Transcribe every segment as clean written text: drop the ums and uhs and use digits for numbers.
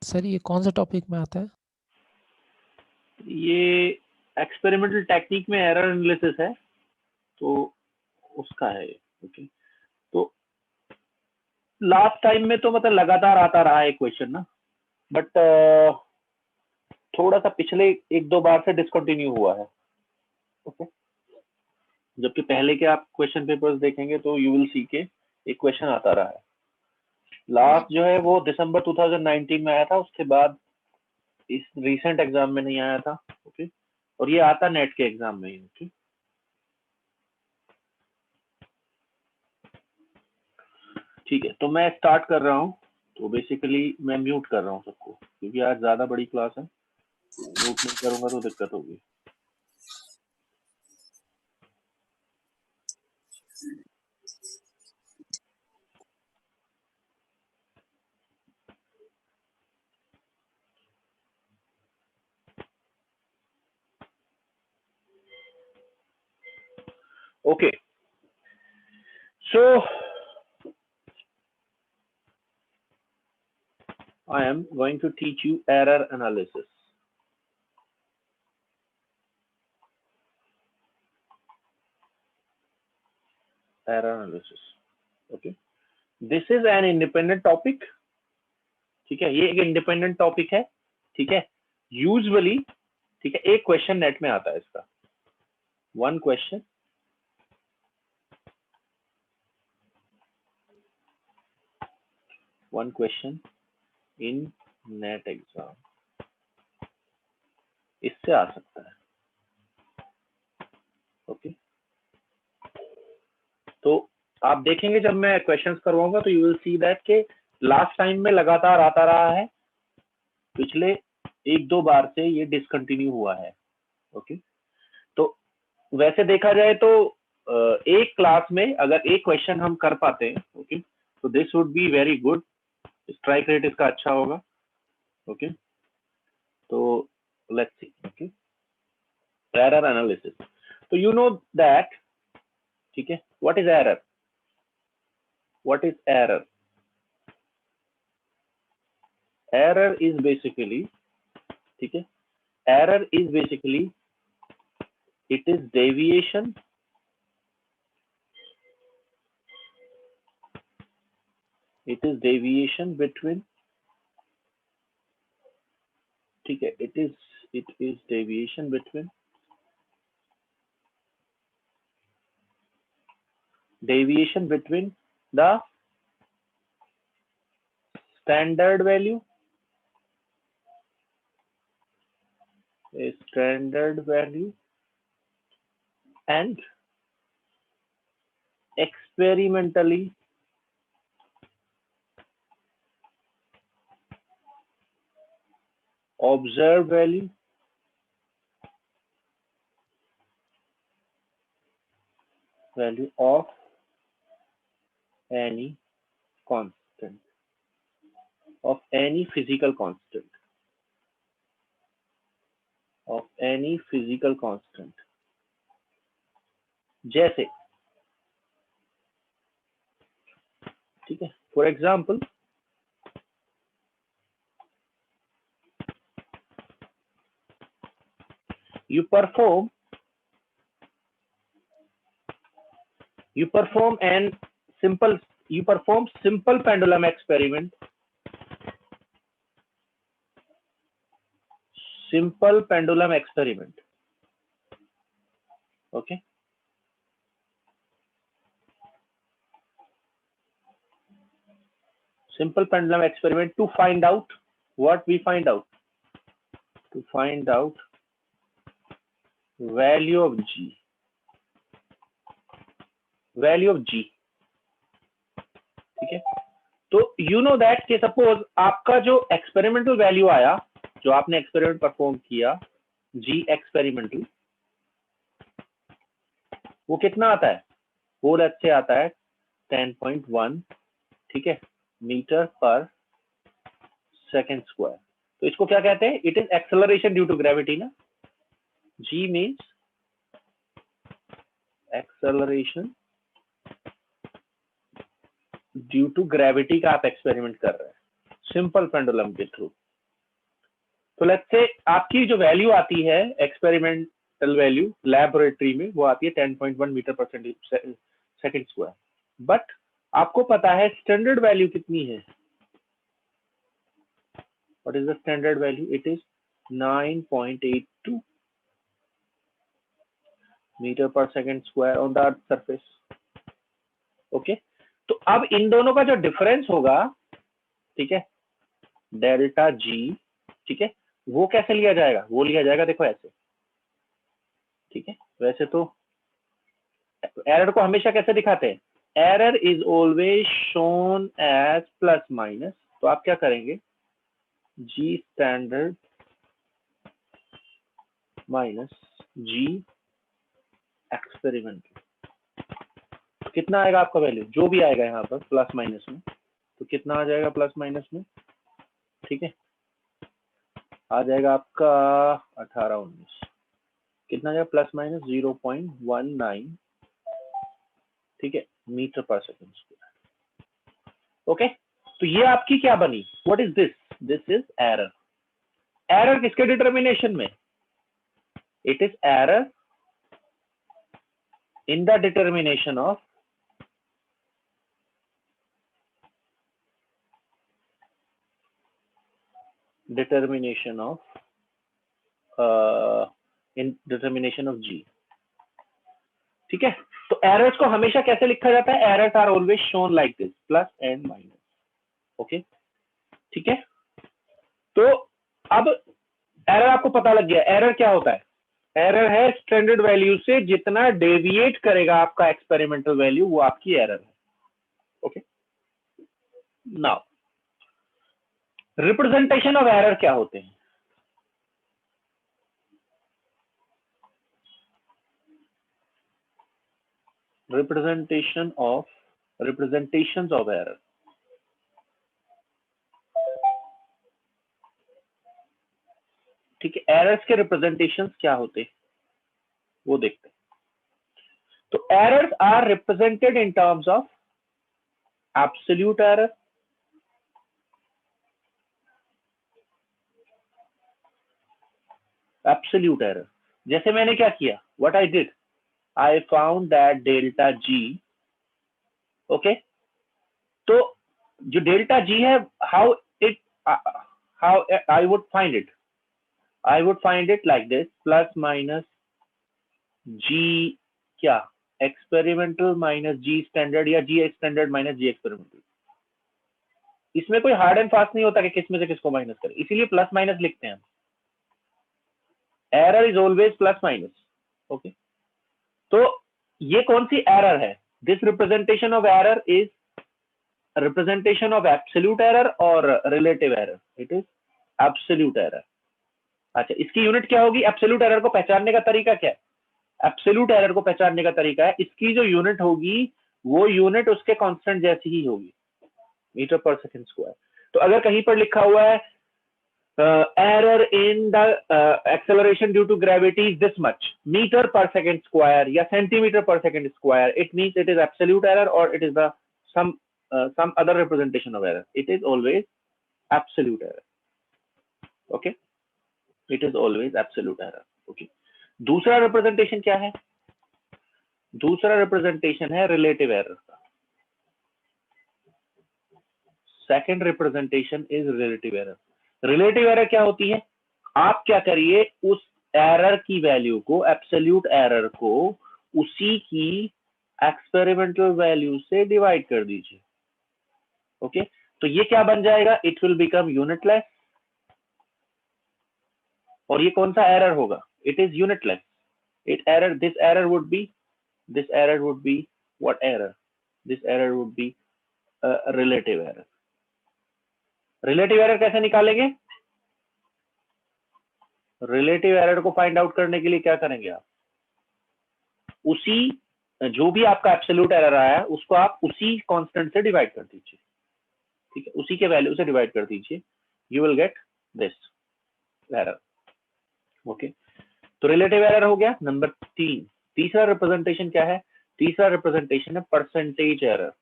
Sir ये कौन सा टॉपिक में आता है? ये एक्सपेरिमेंटल टेक्निक में एरर एनालिसिस है, तो उसका है ये। ओके, तो लास्ट टाइम में तो मतलब लगातार आता रहा है क्वेश्चन ना, बट थोड़ा सा पिछले एक दो बार से डिसकंटिन्यू हुआ है। ओके, जबकि पहले के आप क्वेश्चन पेपर्स देखेंगे तो यू विल सी के एक क्वेश्चन आता रहा है। लास्ट जो है वो दिसंबर 2019 में आया था, उसके बाद इस रिसेंट एग्जाम में नहीं आया था। ओके, और ये आता नेट के एग्जाम में ही। ओके, ठीक है, तो मैं स्टार्ट कर रहा हूँ। तो बेसिकली मैं म्यूट कर रहा हूँ सबको, क्योंकि आज ज्यादा बड़ी क्लास है, म्यूट नहीं करूंगा तो दिक्कत होगी। Okay, so I am going to teach you error analysis. Error analysis. Okay, this is an independent topic. ठीक है, ये एक इंडिपेंडेंट टॉपिक है। ठीक है, यूजुअली ठीक है एक क्वेश्चन नेट में आता है इसका, one question in net exam, इससे आ सकता है। ओके, तो आप देखेंगे जब मैं क्वेश्चंस करवाऊंगा तो यू विल सी दैट के लास्ट टाइम में लगातार आता रहा है, पिछले एक दो बार से ये डिसकंटिन्यू हुआ है। ओके, तो वैसे देखा जाए तो एक क्लास में अगर एक क्वेश्चन हम कर पाते हैं, ओके, तो this would be very good, strike rate इसका अच्छा होगा। ओके, तो let's see. Okay, error analysis, तो यू नो दैट, ठीक है, what is error? What is error? Error is basically, ठीक है, error is basically it is deviation between, ठीक है, it is deviation between the standard value and experimentally observed value of any constant, of any physical constant, जैसे, ठीक है, for example you perform simple pendulum experiment, okay, simple pendulum experiment to find out what we find out, to find out value of g, ठीक है। तो you know that कि suppose आपका जो experimental value आया, जो आपने एक्सपेरिमेंट परफॉर्म किया, जी एक्सपेरिमेंटल, वो कितना आता है? वो अच्छे आता है 10.1, ठीक है, मीटर पर सेकेंड स्क्वायर। तो इसको क्या कहते हैं? It is acceleration due to gravity ना, g means acceleration due to gravity का आप एक्सपेरिमेंट कर रहे हैं सिंपल पेंडुलम के थ्रू। तो लेट्स से आपकी जो वैल्यू आती है एक्सपेरिमेंटल वैल्यू लैबोरेटरी में वो आती है 10.1 metre per second square, but आपको पता है स्टैंडर्ड वैल्यू कितनी है? What is the standard value? It is 9.82 metre per second square on the earth surface. Okay, तो अब इन दोनों का जो डिफरेंस होगा, ठीक है, डेल्टा जी, ठीक है, वो कैसे लिया जाएगा? वो लिया जाएगा देखो ऐसे, ठीक है। वैसे तो एरर को हमेशा कैसे दिखाते हैं? Error is always shown as plus minus, तो आप क्या करेंगे? G standard minus g experimental, कितना आएगा आपका वैल्यू? जो भी आएगा यहाँ पर प्लस माइनस में, तो कितना आ जाएगा प्लस माइनस में? ठीक है, आ जाएगा आपका 18-19, कितना जाएगा प्लस माइनस 0.19, ठीक है, metre per second square. Okay, तो ये आपकी क्या बनी? What is this? This is error. Error किसके डिटर्मिनेशन में? It is error in the determination of in determination of g, ठीक है। तो एरर्स को हमेशा कैसे लिखा जाता है? Errors are always shown like this, plus and minus. Okay, ठीक है। तो अब एरर आपको पता लग गया। एरर क्या होता है? एरर है स्टैंडर्ड वैल्यू से जितना डेविएट करेगा आपका एक्सपेरिमेंटल वैल्यू, वो आपकी एरर है। Okay, now representation of error क्या होते हैं? रिप्रेजेंटेशंस ऑफ एरर, ठीक है। एरर्स के रिप्रेजेंटेशंस क्या होते हैं वो देखते हैं। तो errors are represented in terms of absolute error, absolute error. जैसे मैंने क्या किया, what I did, I found that delta g, okay. तो जो डेल्टा जी है, how it, how I would find it, I would find it like this, plus minus g क्या, experimental minus g standard, या g standard minus g experimental. इसमें कोई hard and fast नहीं होता कि किसमें से किसको माइनस करें, इसीलिए प्लस माइनस लिखते हैं हम। Error is always plus minus. Okay, तो ये कौन सी एरर है? This representation of error is representation of absolute error और relative error. It is absolute error. अच्छा, इसकी यूनिट क्या होगी? एब्सोल्यूट एरर को पहचानने का तरीका क्या है? एब्सोल्यूट एरर को पहचानने का तरीका है, इसकी जो यूनिट होगी वो यूनिट उसके कांस्टेंट जैसी ही होगी, मीटर पर सेकंड स्क्वायर। तो अगर कहीं पर लिखा हुआ है error in the acceleration due to gravity is this much meter per second square या centimeter per second square, it means it is absolute error or it is the some other representation of error. It is always absolute error. Okay, it is always absolute error. Okay, दूसरा representation क्या है? दूसरा representation है relative error का। Second representation is relative error. relative error क्या होती है? आप क्या करिए, उस एरर की वैल्यू को, एब्सोल्यूट एरर को उसी की एक्सपेरिमेंटल वैल्यू से डिवाइड कर दीजिए। ओके, तो ये क्या बन जाएगा? It will become unitless. और ये कौन सा एरर होगा? It is unitless. It error, this error would be what error? This error would B relative error. Relative error कैसे निकालेंगे? रिलेटिव एरर को फाइंड आउट करने के लिए क्या करेंगे आप? उसी जो भी आपका एब्सोल्यूट एरर आया है उसको आप उसी कांस्टेंट से डिवाइड कर दीजिए, ठीक है, उसी के वैल्यू से डिवाइड कर दीजिए, you will get this error. Okay, तो रिलेटिव एरर हो गया नंबर 3। तीसरा रिप्रेजेंटेशन क्या है? तीसरा रिप्रेजेंटेशन है परसेंटेज एरर।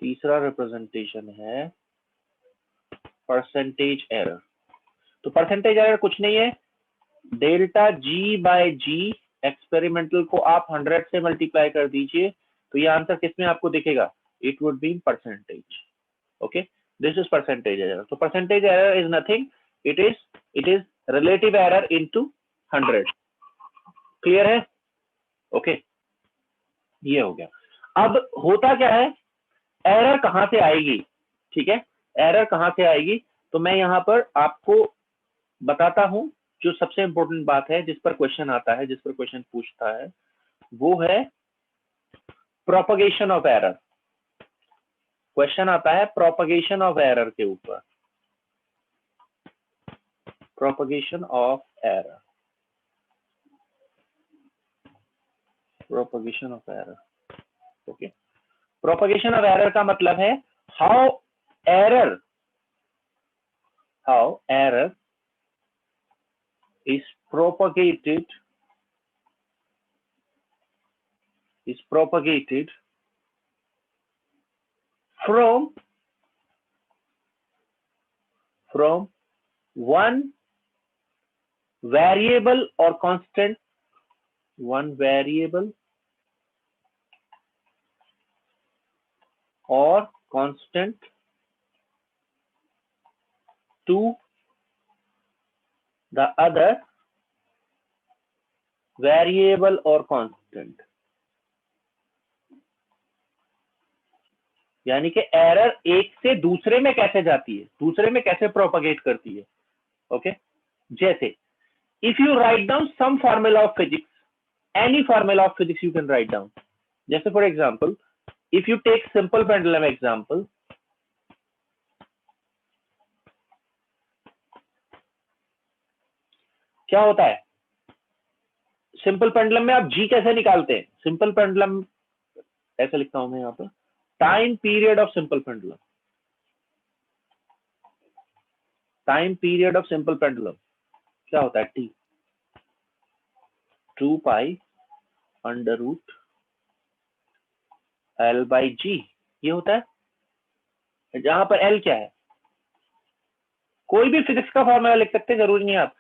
तीसरा रिप्रेजेंटेशन है परसेंटेज एरर। तो परसेंटेज एरर कुछ नहीं है, डेल्टा जी बाय जी एक्सपेरिमेंटल को आप 100 से मल्टीप्लाई कर दीजिए, तो ये आंसर किसमें आपको दिखेगा, it would be percentage. Okay, this is percentage error. तो percentage error is nothing, it is relative error into 100। Clear है? ओके, ये हो गया। अब होता क्या है, एरर कहां से आएगी, ठीक है, एरर कहां से आएगी, तो मैं यहां पर आपको बताता हूं। जो सबसे इंपॉर्टेंट बात है, जिस पर क्वेश्चन आता है, जिस पर क्वेश्चन पूछता है, वो है प्रोपगेशन ऑफ एरर। क्वेश्चन आता है प्रोपगेशन ऑफ एरर के ऊपर, propagation of error, propagation of error. Okay, propagation of error का मतलब है how error is propagated from one variable or constant, one variable or constant to the other variable or constant। यानी कि error एक से दूसरे में कैसे जाती है, दूसरे में कैसे प्रोपगेट करती है। ओके, जैसे if you write down some formula of physics, any formula of physics you can write down. जैसे for example, if you take simple pendulum example, क्या होता है सिंपल पेंडुलम में, आप जी कैसे निकालते हैं। सिंपल पेंडुलम ऐसे लिखता हूं मैं यहां पर, time period of simple pendulum, time period of simple pendulum क्या होता है, T, 2 pi under root L by g, ये होता है। जहां पर एल क्या है, कोई भी फिजिक्स का फॉर्मूला लिख सकते हैं, जरूरी नहीं आप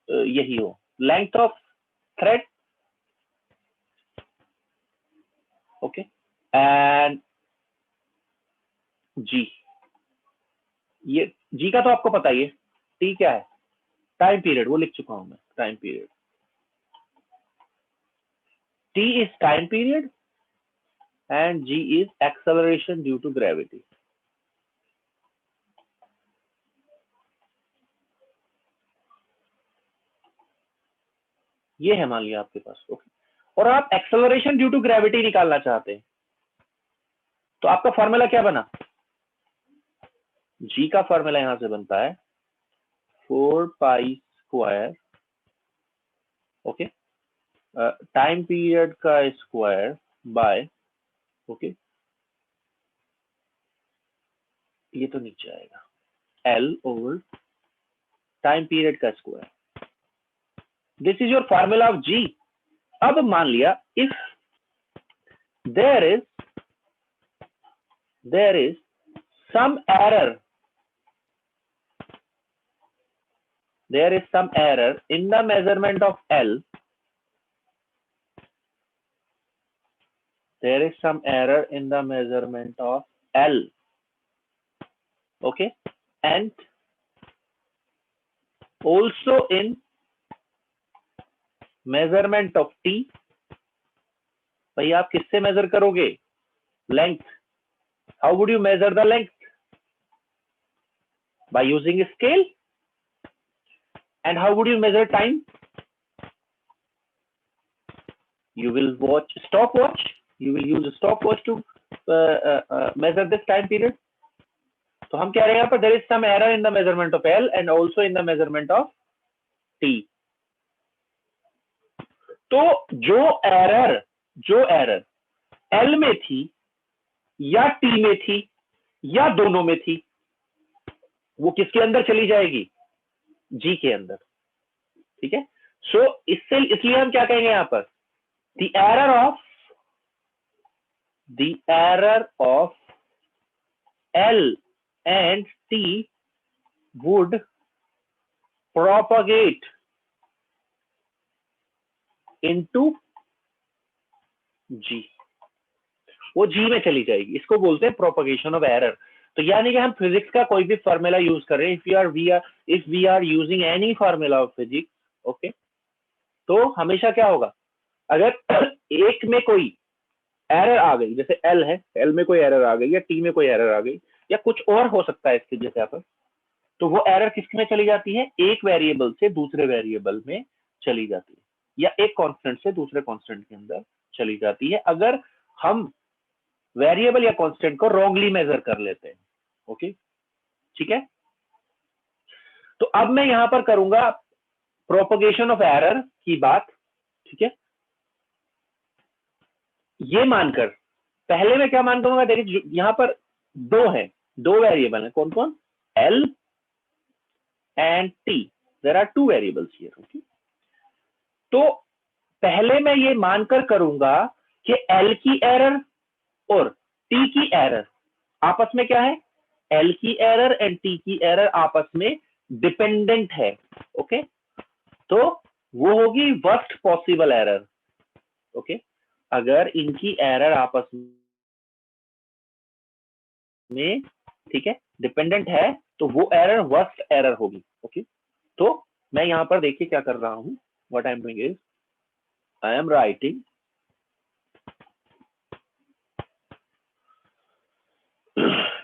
यही हो। Length of thread, okay, and जी, ये जी का तो आपको पता ही है, टी क्या है, टाइम पीरियड, वो लिख चुका हूं मैं, time period, T is time period and g is acceleration due to gravity। ये है मान लिया आपके पास। ओके, और आप एक्सेलरेशन ड्यू टू ग्रेविटी निकालना चाहते हैं, तो आपका फॉर्मूला क्या बना, g का फॉर्मूला यहां से बनता है 4 pi square, okay, time period का स्क्वायर बाय, ओके, ये तो नीचे आएगा, L ओवर टाइम पीरियड का square. This is your formula of g। अब मान लिया if there is some error, there is some error in the measurement of L, there is some error in the measurement of L, okay, and also in measurement of T। भाई आप किससे major करोगे, length, how would you measure the length, by using a scale। and how would you measure time, you will watch stopwatch, you will use a stopwatch to measure this time period। तो हम कह रहे हैं यहाँ पर there is some error in the measurement of L and also in the measurement of T। तो जो error L में थी या T में थी या दोनों में थी, वो किसके अंदर चली जाएगी, G के अंदर, ठीक है। सो इसलिए हम क्या कहेंगे यहां पर, the error of L and T would propagate into G, वो G में चली जाएगी, इसको बोलते हैं प्रोपगेशन ऑफ एरर। तो यानी कि हम फिजिक्स का कोई भी फॉर्मूला यूज कर रहे हैं, if we are using any formula of physics, okay, तो हमेशा क्या होगा, अगर एक में कोई एरर आ गई, जैसे एल है, एल में कोई एरर आ गई या टी में कोई एरर आ गई या कुछ और हो सकता है इसके जैसे पर, तो वो एरर किसमें चली जाती है, एक वेरिएबल से दूसरे वेरिएबल में चली जाती है, या एक कांस्टेंट से दूसरे कांस्टेंट के अंदर चली जाती है, अगर हम वेरिएबल या कांस्टेंट को रॉन्गली मेजर कर लेते हैं। ओके, ठीक है। तो अब मैं यहां पर करूंगा प्रोपगेशन ऑफ एरर की बात, ठीक है। ये मानकर, पहले मैं क्या मान करूंगा, देखिए यहां पर दो है, दो वेरिएबल है, कौन कौन, l and t, there are two variables here, okay. तो पहले मैं ये मानकर करूंगा कि एल की एरर और टी की एरर आपस में क्या है, एल की एरर एंड टी की एरर आपस में डिपेंडेंट है, ओके। तो वो होगी वर्स्ट पॉसिबल एरर, ओके। अगर इनकी एरर आपस में, ठीक है, डिपेंडेंट है, तो वो एरर वर्स्ट एरर होगी, ओके। तो मैं यहां पर देखिए क्या कर रहा हूं, what I am doing is I am writing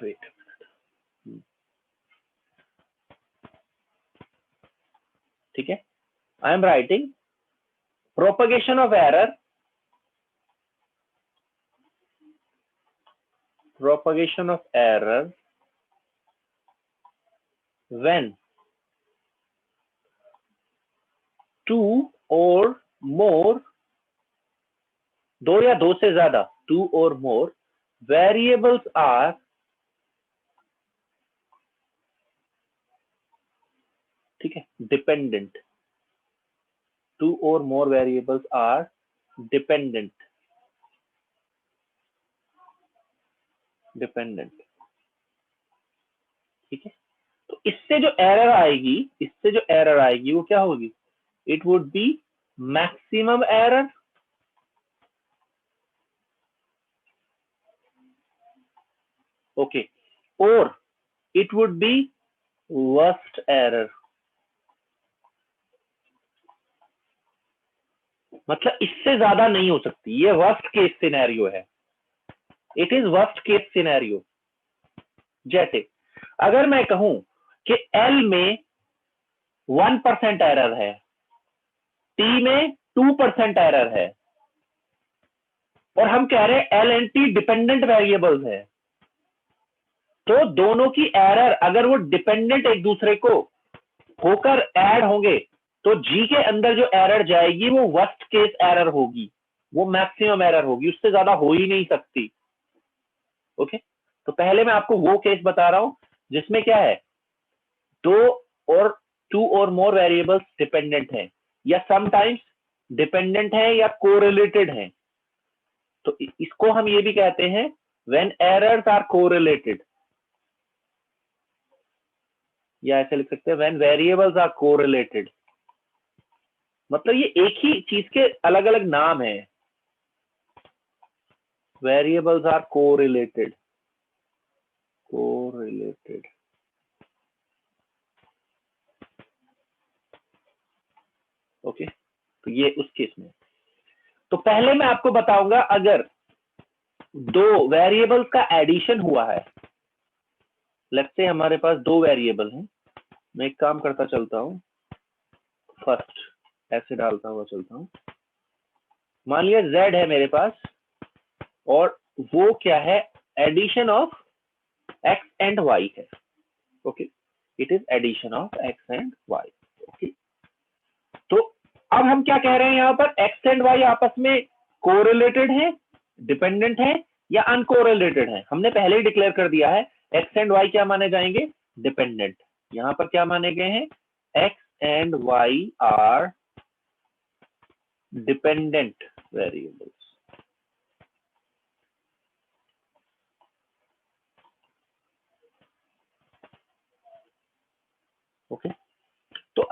wait, ठीक है, I am writing propagation of error when two or more, दो या दो से ज्यादा, two or more variables are, ठीक है, dependent, two or more variables are dependent, ठीक है। तो इससे जो एरर आएगी वो क्या होगी, it would be maximum error, okay, और it would be worst error, मतलब इससे ज्यादा नहीं हो सकती, ये वर्स्ट केस सिनेरियो है, it is worst case scenario. जैसे अगर मैं कहूं कि एल में 1% एरर है, टी में 2% एरर है, और हम कह रहे हैं L and T dependent variables है, तो दोनों की एरर अगर वो डिपेंडेंट एक दूसरे को होकर ऐड होंगे, तो जी के अंदर जो एरर जाएगी वो वर्स्ट केस एरर होगी, वो मैक्सिमम एरर होगी, उससे ज्यादा हो ही नहीं सकती, ओके। तो पहले मैं आपको वो केस बता रहा हूं जिसमें क्या है, दो और टू और मोर वेरिएबल्स डिपेंडेंट हैं, या समटाइम्स डिपेंडेंट है या कोरिलेटेड है, तो इसको हम ये भी कहते हैं व्हेन एरर्स आर कोरिलेटेड, या ऐसे लिख सकते हैं व्हेन वेरिएबल्स आर कोरिलेटेड, मतलब ये एक ही चीज के अलग अलग नाम है, वेरिएबल्स आर कोरिलेटेड, ओके। तो ये उस केस में, तो पहले मैं आपको बताऊंगा अगर दो वेरिएबल्स का एडिशन हुआ है, लेट्स से हमारे पास दो वेरिएबल हैं, मैं एक काम करता चलता हूं, फर्स्ट ऐसे डालता हुआ चलता हूं, मान लिया z है मेरे पास, और वो क्या है, addition of x and y है, okay, it is addition of x and y, okay. तो अब हम क्या कह रहे हैं, यहां पर x एंड y आपस में कोरिलेटेड है, डिपेंडेंट है या अनकोरिलेटेड है, हमने पहले ही डिक्लेयर कर दिया है, x एंड y क्या माने जाएंगे, डिपेंडेंट। यहां पर क्या माने गए हैं, x and y are dependent variables,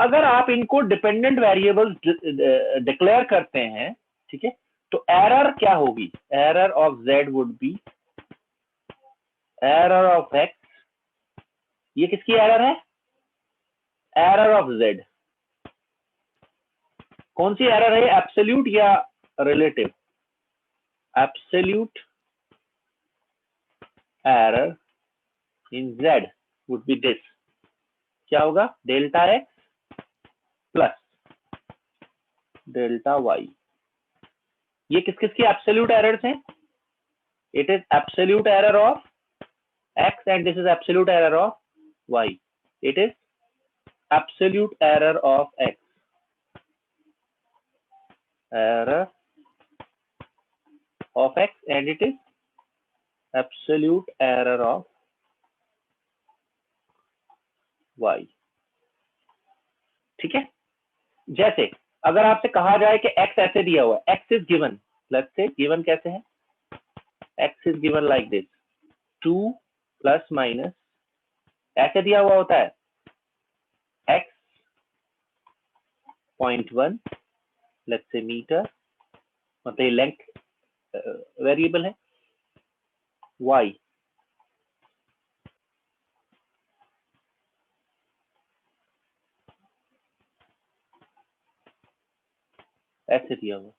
अगर आप इनको डिपेंडेंट वेरिएबल्स डिक्लेयर करते हैं, ठीक है, तो एरर क्या होगी? Error of z would be error of x। ये किसकी एरर है? Error of z। कौन सी एरर है? एब्सोल्यूट या relative? Absolute error in z would be this. क्या होगा? Delta x plus delta y। ये किस किस की एब्सोल्यूट एरर्स हैं? It is absolute error of x and this is absolute error of y. It is absolute error of x. Error of x and it is absolute error of y. ठीक है? जैसे अगर आपसे कहा जाए कि x ऐसे दिया हुआ है, x is given, let's say given कैसे है? x is given like this, 2 plus minus ऐसे दिया हुआ होता है x 0.1 लेट्स से मीटर, मतलब ये लेंथ वेरिएबल है, y ऐसे दिया हुआ,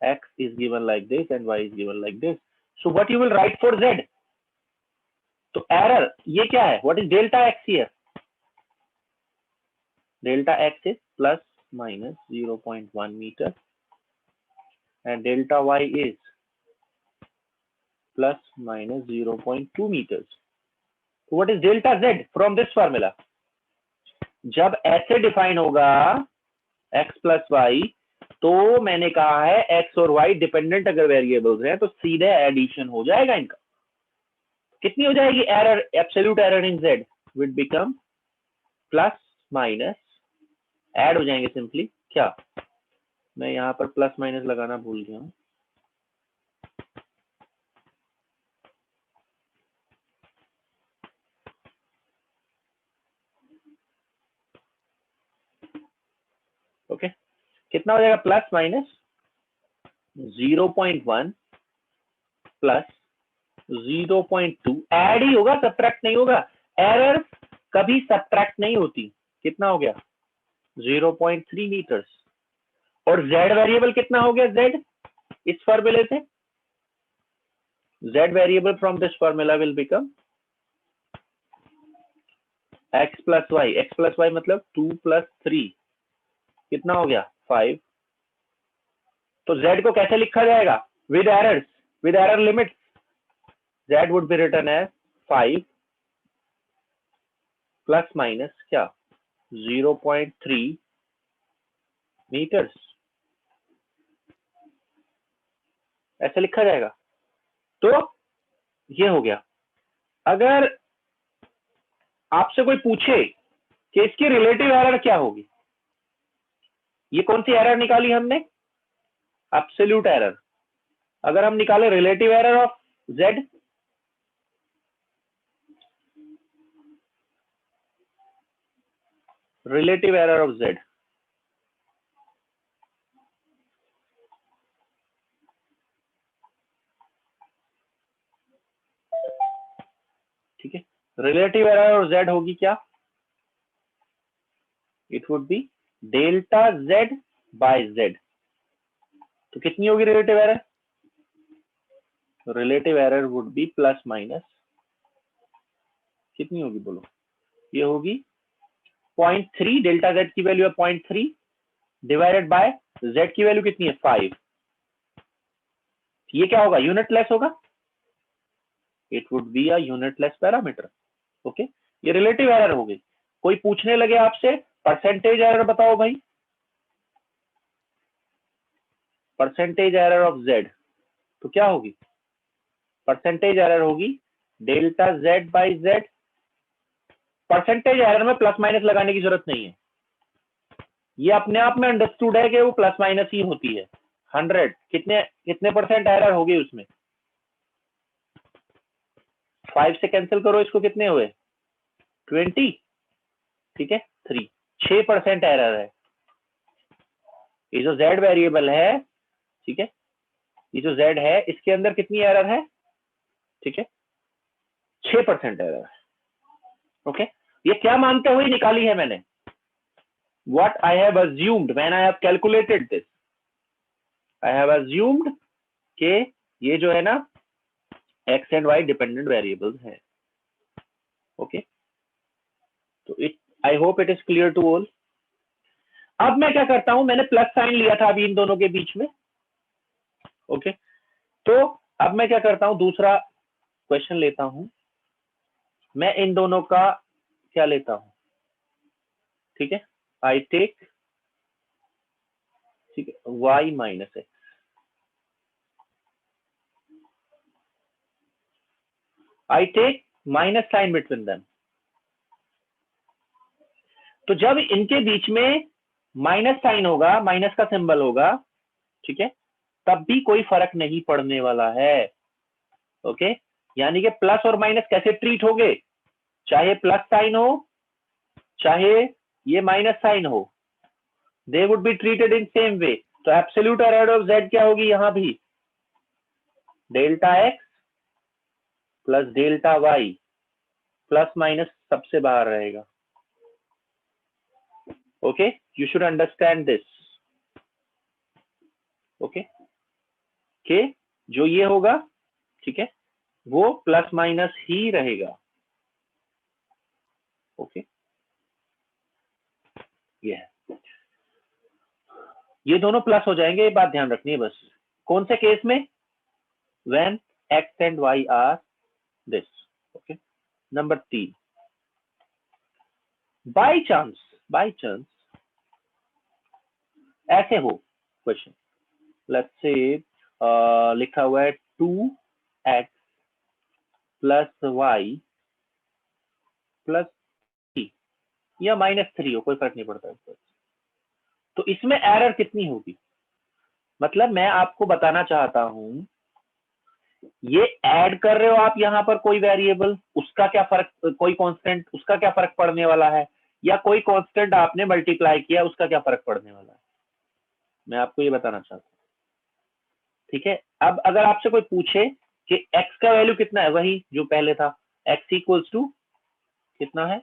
x is given like this and y is given like this. So what you will write for z? तो एरर ये क्या है? What is delta x here? Delta x is plus minus 0.1 meter and delta y is plus minus 0.2 meters. So what is delta z from this formula? जब ऐसे define होगा x plus y, तो मैंने कहा है x और y dependent अगर variables हैं तो सीधे एडिशन हो जाएगा इनका। कितनी हो जाएगी error? Absolute error in z will become plus minus, add हो जाएंगे सिंपली। क्या मैं यहाँ पर प्लस माइनस लगाना भूल गया हूँ? ओके, कितना हो जाएगा? प्लस माइनस 0.1 प्लस 0.2, ऐड ही होगा, सब्ट्रैक्ट नहीं होगा। एरर कभी सब्ट्रैक्ट नहीं होती। कितना हो गया? 0.3 मीटर्स। और z वेरिएबल कितना हो गया? z इस फॉर्मूले से, z variable from this formula will become x plus y. x plus y मतलब 2 प्लस 3, कितना हो गया? 5। तो z को कैसे लिखा जाएगा? With errors, with error limits, z would be written as 5 plus minus क्या? 0.3 मीटर्स, ऐसे लिखा जाएगा। तो ये हो गया। अगर आपसे कोई पूछे कि इसकी रिलेटिव एरर क्या होगी, ये कौन सी एरर निकाली हमने? Absolute error. अगर हम निकाले relative error of z, relative error of z, ठीक है, रिलेटिव एरर ऑफ z होगी क्या? It would be delta z by z। तो कितनी होगी relative error? Relative error would be plus minus, कितनी होगी बोलो? ये होगी 0.3, डेल्टा z की वैल्यू है 0.3 डिवाइडेड बाय z की वैल्यू कितनी है? 5। ये क्या होगा? यूनिटलेस होगा। It would be a unitless parameter. Okay, ये रिलेटिव एरर हो गई। कोई पूछने लगे आपसे परसेंटेज एरर बताओ भाई, परसेंटेज एरर ऑफ z, तो क्या होगी? परसेंटेज एरर होगी delta z by z। Percentage error में प्लस माइनस लगाने की जरूरत नहीं है, ये अपने आप में अंडरस्टूड है कि वो प्लस माइनस ही होती है। 100 कितने कितने परसेंट एरर होगी उसमें? 5 से कैंसिल करो इसको, कितने हुए? 20, ठीक है, 3। 6% एरर है। ये जो z वेरिएबल है, ठीक है, ये जो z है इसके अंदर कितनी एरर है, ठीक है, 6% एरर है। ओके, ये क्या मानते हुए निकाली है मैंने, what I have assumed when I have calculated this, I have assumed कि ये जो है ना x and y dependent variables हैं। ओके, तो I hope it is clear to all. अब मैं क्या करता हूं, मैंने प्लस साइन लिया था अभी इन दोनों के बीच में। ओके, तो अब मैं क्या करता हूं, दूसरा क्वेश्चन लेता हूं, मैं इन दोनों का क्या लेता हूं, ठीक है, आई टेक, ठीक है, y minus x, I take minus sign between them. तो जब इनके बीच में माइनस साइन होगा, माइनस का सिंबल होगा, ठीक है, तब भी कोई फर्क नहीं पड़ने वाला है। ओके, यानी कि प्लस और माइनस कैसे ट्रीट होगे, चाहे प्लस साइन हो चाहे ये माइनस साइन हो, they would be treated in same way. तो एब्सोल्यूट एरर ऑफ z क्या होगी, यहां भी delta x plus delta y, plus minus सबसे बाहर रहेगा। Okay, you should understand this. Okay, के जो ये होगा, ठीक है, वो प्लस माइनस ही रहेगा। ओके, ये दोनों प्लस हो जाएंगे, ये बात ध्यान रखनी है बस। कौन से केस में, when x and y are this। Okay, number 3, by chance ऐसे हो क्वेश्चन, लेट्स से लिखा हुआ है 2x प्लस वाई प्लस 3 या -3 हो, कोई फर्क नहीं पड़ता है। तो इसमें एरर कितनी होगी, मतलब मैं आपको बताना चाहता हूं, ये ऐड कर रहे हो आप यहां पर कोई वेरिएबल, उसका क्या फर्क, कोई कांस्टेंट, उसका क्या फर्क पड़ने वाला है, या कोई कांस्टेंट आपने मल्टीप्लाई किया, उसका क्या फर्क पड़ने वाला है, मैं आपको ये बताना चाहता हूं। ठीक है, अब अगर आपसे कोई पूछे कि x का वैल्यू कितना है, वही जो पहले था, x इक्वल्स टू कितना है,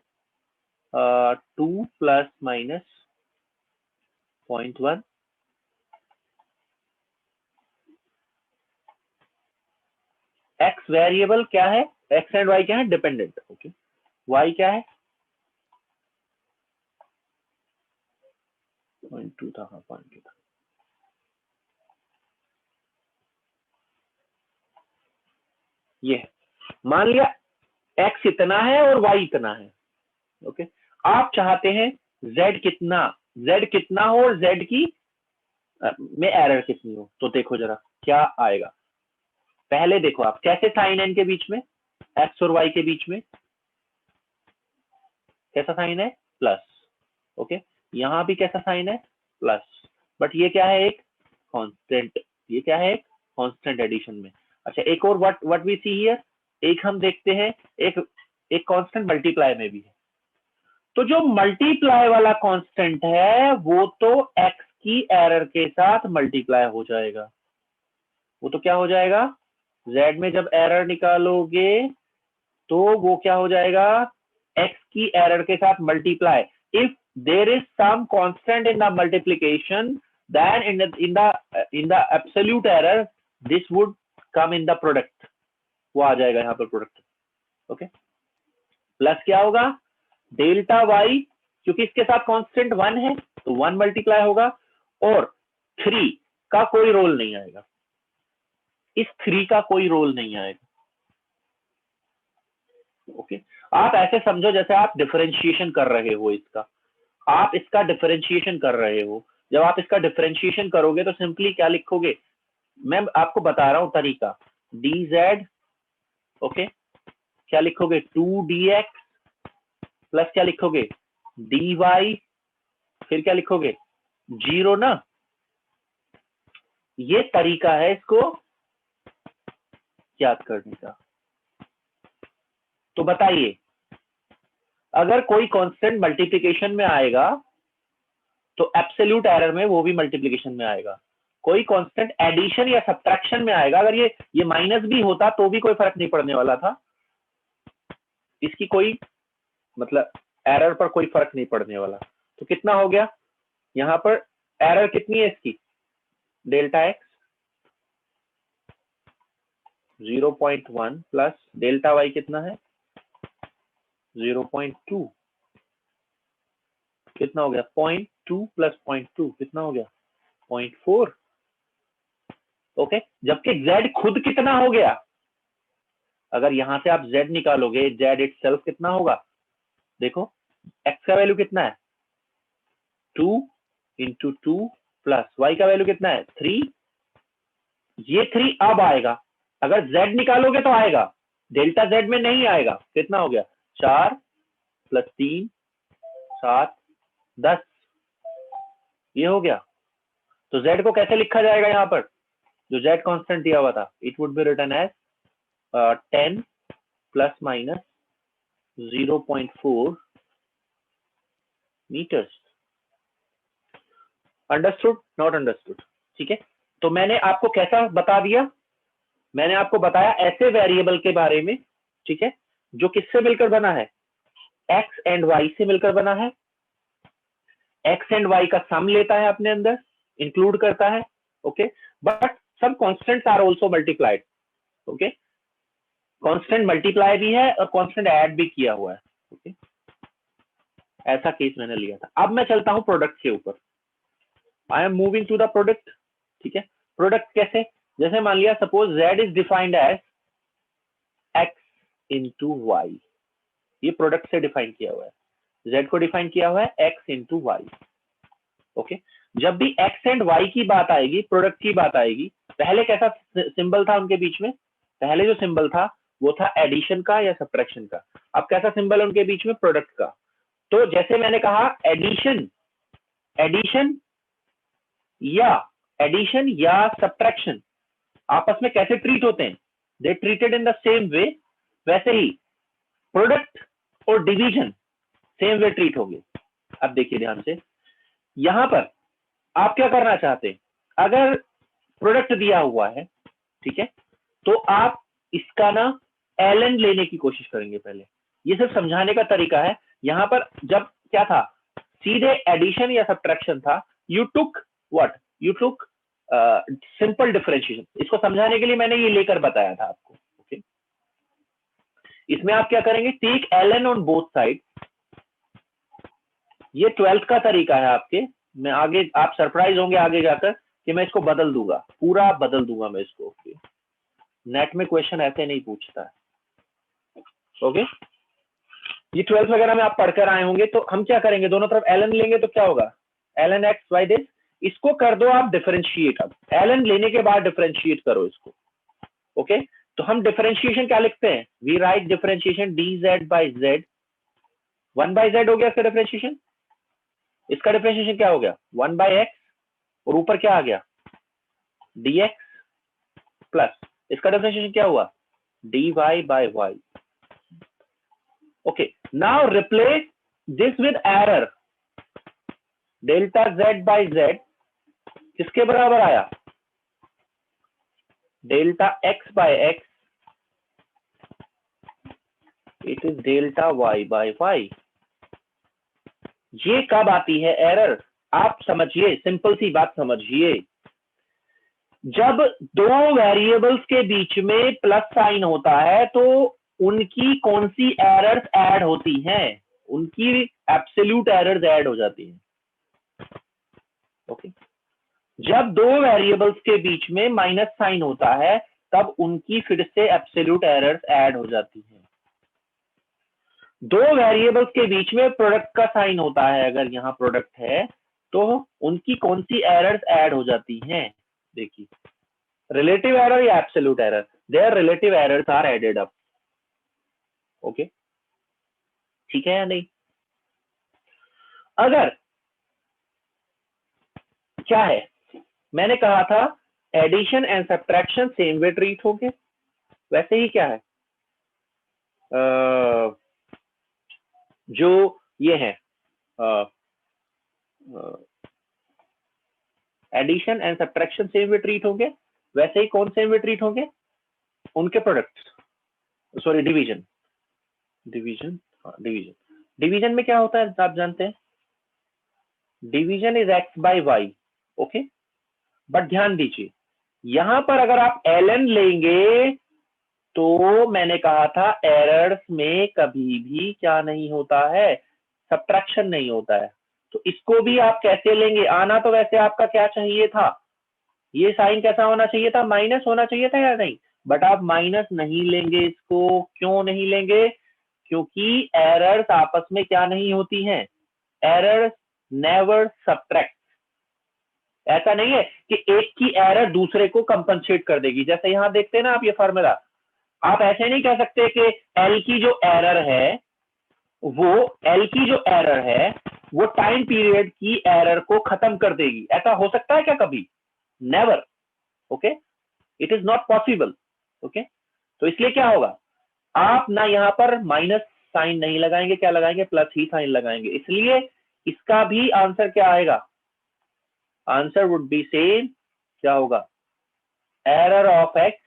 2 प्लस माइनस 0.1, x वेरिएबल क्या है, x एंड y क्या है, डिपेंडेंट। ओके, y क्या है 0.2 था, हाँ 0.2 था। ये मान लिया x इतना है और y इतना है। ओके, आप चाहते हैं z कितना हो और z की में एरर कितनी हो, तो देखो जरा क्या आएगा। पहले देखो आप कैसे साइन है इनके बीच में, x और y के बीच में कैसा साइन है, प्लस। ओके, यहां भी कैसा साइन है, प्लस, बट ये क्या है, एक कांस्टेंट, ये क्या है, एक कांस्टेंट एडिशन में। अच्छा, एक और व्हाट वी सी हियर, एक हम देखते हैं, एक कांस्टेंट मल्टीप्लाई में भी है। तो जो मल्टीप्लाई वाला कांस्टेंट है वो तो x की एरर के साथ मल्टीप्लाई हो जाएगा, वो तो क्या हो जाएगा, z में जब एरर निकालोगे तो वो क्या हो जाएगा, x की एरर के साथ multiply. If there is some constant in the multiplication, then in the absolute error this would come in the product, वो आ जाएगा यहाँ पर प्रोडक्ट। ओके, प्लस क्या होगा, डेल्टा y, क्योंकि इसके साथ कांस्टेंट 1 है तो 1 मल्टीप्लाई होगा, और 3 का कोई रोल नहीं आएगा, इस 3 का कोई रोल नहीं आएगा। ओके, आप ऐसे समझो जैसे आप डिफरेंशिएशन कर रहे हो इसका, आप इसका डिफरेंशिएशन कर रहे हो। जब आप इसका डिफरेंशिएशन करोगे तो सिंपली क्या लिखोगे, मैं आपको बता रहा हूं तरीका, dz, ओके, क्या लिखोगे 2dx प्लस क्या लिखोगे dy, फिर क्या लिखोगे 0 ना। ये तरीका है इसको याद करने का। तो बताइए, अगर कोई कांस्टेंट मल्टीप्लिकेशन में आएगा तो एब्सोल्यूट एरर में वो भी मल्टीप्लिकेशन में आएगा। कोई कांस्टेंट एडिशन या सब्ट्रैक्शन में आएगा। अगर ये माइनस भी होता तो भी कोई फर्क नहीं पड़ने वाला था, इसकी कोई मतलब एरर पर कोई फर्क नहीं पड़ने वाला। तो कितना हो गया यहाँ पर, एरर कितनी है इसकी, delta x 0.1 plus delta y कितना है 0.2, कितना हो गया 0.2 प्लस 0.2 कितना हो गया 0.4। ओके, जबकि z खुद कितना हो गया, अगर यहां से आप z निकालोगे, z इटसेल्फ कितना होगा, देखो x का वैल्यू कितना है 2 इंटू 2 प्लस y का वैल्यू कितना है 3, ये 3 अब आएगा। अगर z निकालोगे तो आएगा, डेल्टा z में नहीं आएगा। कितना हो गया 4 प्लस 3 7 10, ये हो गया। तो z को कैसे लिखा जाएगा, यहाँ पर जो z कांस्टेंट दिया हुआ था, it would be written as 10 plus minus 0.4 metres. Understood, not understood? ठीक है, तो मैंने आपको कैसा बता दिया, मैंने आपको बताया ऐसे वेरिएबल के बारे में, ठीक है, जो किससे मिलकर बना है, x एंड y से मिलकर बना है। x एंड y का सम लेता है अपने अंदर, इंक्लूड करता है। Okay, but some constants are also multiplied. Okay, constant multiply भी है और कांस्टेंट ऐड भी किया हुआ है। ओके, ऐसा केस मैंने लिया था। अब मैं चलता हूं प्रोडक्ट के ऊपर, I am moving to the product. ठीक है, प्रोडक्ट कैसे, जैसे मान लिया suppose z is defined as x into y, ये प्रोडक्ट से डिफाइन किया हुआ है, z को डिफाइन किया हुआ है x इंटू वाई। ओके, जब भी x एंड y की बात आएगी, प्रोडक्ट की बात आएगी, पहले कैसा सिंबल था उनके बीच में, पहले जो सिंबल था वो था एडिशन का या सब्ट्रैक्शन का। अब कैसा सिंबल है उनके बीच में, प्रोडक्ट का। तो जैसे मैंने कहा एडिशन या सब्ट्रैक्शन आपस में कैसे ट्रीट होते हैं, they treated in the same way. वैसे ही प्रोडक्ट और डिवीजन सेम वे ट्रीट होंगे। अब देखिए ध्यान से, यहां पर आप क्या करना चाहते हैं, अगर प्रोडक्ट दिया हुआ है, ठीक है, तो आप इसका ना ln लेने की कोशिश करेंगे। पहले ये सिर्फ समझाने का तरीका है। यहां पर जब क्या था, सीधे एडिशन या सब्ट्रैक्शन था, यू टुक सिंपल डिफरेंशिएशन। इसको समझाने के लिए मैंने ये लेकर बताया था आपको। ओके, इसमें आप क्या करेंगे, take ln on both side. ये 12th का तरीका है आपके, मैं आगे आप सरप्राइज होंगे आगे जाकर कि मैं इसको बदल दूंगा, पूरा बदल दूंगा मैं इसको। ओके, नेट में क्वेश्चन ऐसे नहीं पूछता है। ओके, ये 12th वगैरह में आप पढ़कर आए होंगे। तो हम क्या करेंगे, दोनों तरफ ln लेंगे तो क्या होगा, ln x बाय दिस, इसको कर दो आप डिफरेंशिएट। अब ln लेने के बाद डिफरेंशिएट करो इसको। ओके, तो हम डिफरेंशिएशन क्या लिखते हैं, we write differentiation dz by z, 1 by z हो गया इसका डिफरेंशिएशन। इसका डिफरेंशिएशन क्या हो गया 1 बाय x, और ऊपर क्या आ गया dx प्लस इसका डिफरेंशिएशन क्या हुआ dy by y। Okay, now replace this with error, delta z by z किसके बराबर आया, delta x by x, it is delta y by y। ये कब आती है एरर, आप समझिए, सिंपल सी बात समझिए, जब दो वेरिएबल्स के बीच में प्लस साइन होता है तो उनकी कौन सी एरर्स ऐड होती हैं, उनकी एब्सोल्यूट एरर्स ऐड हो जाती हैं। ओके, जब दो वेरिएबल्स के बीच में माइनस साइन होता है तब उनकी फिर से एब्सोल्यूट एरर्स ऐड हो जाती हैं। दो वेरिएबल्स के बीच में प्रोडक्ट का साइन होता है, अगर यहां प्रोडक्ट है तो उनकी कौन सी एरर्स ऐड हो जाती हैं, देखिए रिलेटिव एरर या absolute error, there relative errors are added up. Okay, ठीक है या नहीं। अगर क्या है, मैंने कहा था addition and subtraction same way treat होंगे, वैसे ही क्या है जो ये है addition and subtraction same way treat होंगे, वैसे ही कौन सेम वे ट्रीट होंगे, उनके प्रोडक्ट्स, सॉरी डिवीजन, डिवीजन में क्या होता है आप जानते हैं, division is x by y, okay. But ध्यान दीजिए यहां पर अगर आप ln लेंगे तो मैंने कहा था एरर्स में कभी भी क्या नहीं होता है, सब्ट्रैक्शन नहीं होता है। तो इसको भी आप कैसे लेंगे, आना तो वैसे आपका क्या चाहिए था, ये साइन कैसा होना चाहिए था, माइनस होना चाहिए था या नहीं, बट आप माइनस नहीं लेंगे इसको, क्यों नहीं लेंगे, क्योंकि एरर्स आपस में क्या नहीं होती हैं, एरर्स नेवर सब्ट्रैक्ट। ऐसा नहीं है कि एक की एरर दूसरे को कंपनसेट कर देगी, जैसे यहां देखते हैं ना आप ये फार्मूला, आप ऐसे नहीं कह सकते कि एल की जो एरर है वो टाइम पीरियड की एरर को खत्म कर देगी, ऐसा हो सकता है क्या कभी, never, okay, it is not possible, okay. तो इसलिए क्या होगा, आप ना यहां पर माइनस साइन नहीं लगाएंगे, क्या लगाएंगे, प्लस ही साइन लगाएंगे, इसलिए इसका भी आंसर क्या आएगा, आंसर वुड बी सेम, क्या होगा, error of x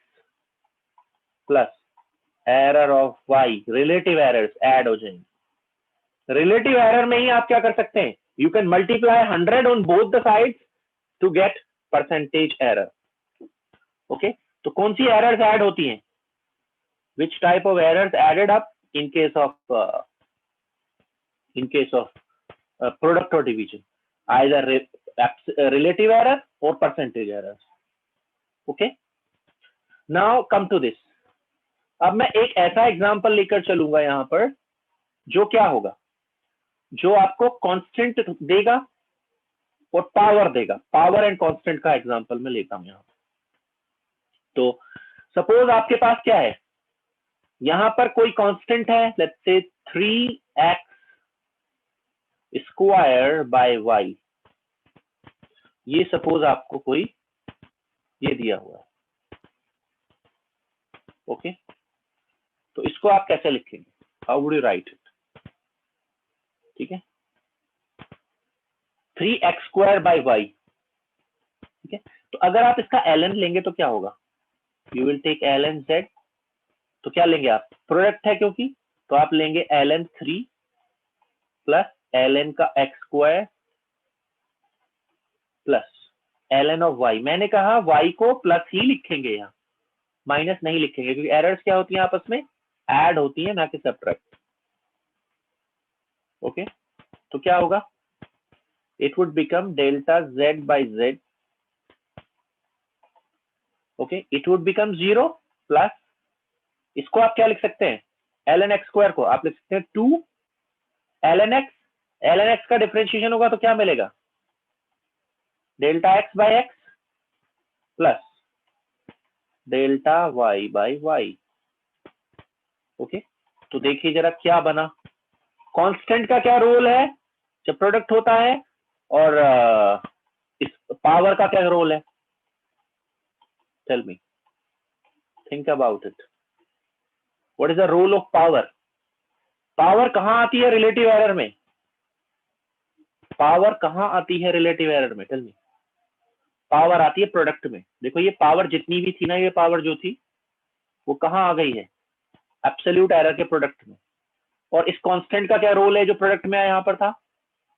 plus error of y, relative errors add हो जाएंगे। रिलेटिव एरर में ही आप क्या कर सकते हैं, you can multiply 100 on both the sides to get percentage error, okay. तो कौन सी एरर्स ऐड होती हैं, which type of errors added up in case of product or division, either relative error or percentage errors, okay। Now come to this, अब मैं एक ऐसा example लेकर चलूंगा यहां पर जो क्या होगा, जो आपको कांस्टेंट देगा और पावर देगा, पावर एंड कांस्टेंट का एग्जांपल मैं लेता हूं यहां। तो सपोज आपके पास क्या है, यहां पर कोई कांस्टेंट है, let's say 3x square by y, ये सपोज आपको कोई ये दिया हुआ है, ओके। तो इसको आप कैसे लिखेंगे, how would you right it, ठीक है, 3x स्क्वायर बाय y, ठीक है। तो अगर आप इसका ln लेंगे तो क्या होगा, you will take ln z, तो क्या लेंगे आप, प्रोडक्ट है क्योंकि, तो आप लेंगे ln 3 प्लस ln का x square plus ln of y, मैंने कहा y को प्लस ही लिखेंगे, यहाँ माइनस नहीं लिखेंगे, क्योंकि एरर्स क्या होती हैं आपस में, ऐड होती है ना कि सब्ट्रैक्ट, ओके। तो क्या होगा, it would become delta z by z, okay, it would become 0 plus, इसको आप क्या लिख सकते हैं, ln x स्क्वायर को आप लिख सकते हैं 2 ln x, ln x का डिफरेंशिएशन होगा तो क्या मिलेगा, delta x by x plus delta y by y, okay. तो देखिए जरा क्या बना, कांस्टेंट का क्या रोल है जब प्रोडक्ट होता है, और इस पावर का क्या रोल है, tell me, think about it, what is the role of power, power कहां आती है रिलेटिव एरर में, पावर कहां आती है रिलेटिव एरर में, टेल मी, पावर आती है प्रोडक्ट में, देखो ये पावर जितनी भी थी ना, ये पावर जो थी वो कहां आ गई है, एब्सोल्यूट एरर के प्रोडक्ट में, और इस कांस्टेंट का क्या रोल है जो प्रोडक्ट में यहां पर था,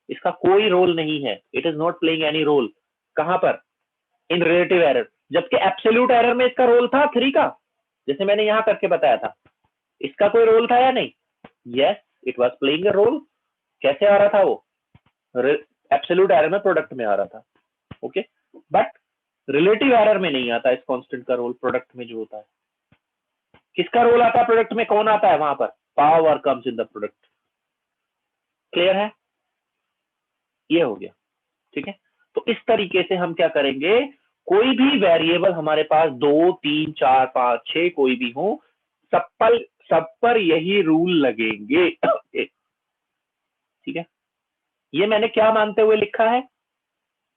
इसका कोई रोल नहीं है, it is not playing any role, कहां पर, इन रिलेटिव एरर, जबकि एब्सोल्यूट एरर में इसका रोल था 3 का, जैसे मैंने यहां करके बताया था, इसका कोई रोल था या नहीं, yes it was playing a role, कैसे आ रहा था वो, एब्सोल्यूट एरर में प्रोडक्ट में आ रहा था, ओके, बट रिलेटिव एरर में नहीं आता इस कांस्टेंट का रोल, प्रोडक्ट में जो होता है, किसका रोल आता है प्रोडक्ट में, कौन आता है वहां पर, power comes in the product, clear है, ये हो गया, ठीक है। तो इस तरीके से हम क्या करेंगे, कोई भी वेरिएबल हमारे पास 2 3 4 5 6 कोई भी हो, सब पर यही रूल लगेंगे, ठीक है। ये मैंने क्या मानते हुए लिखा है,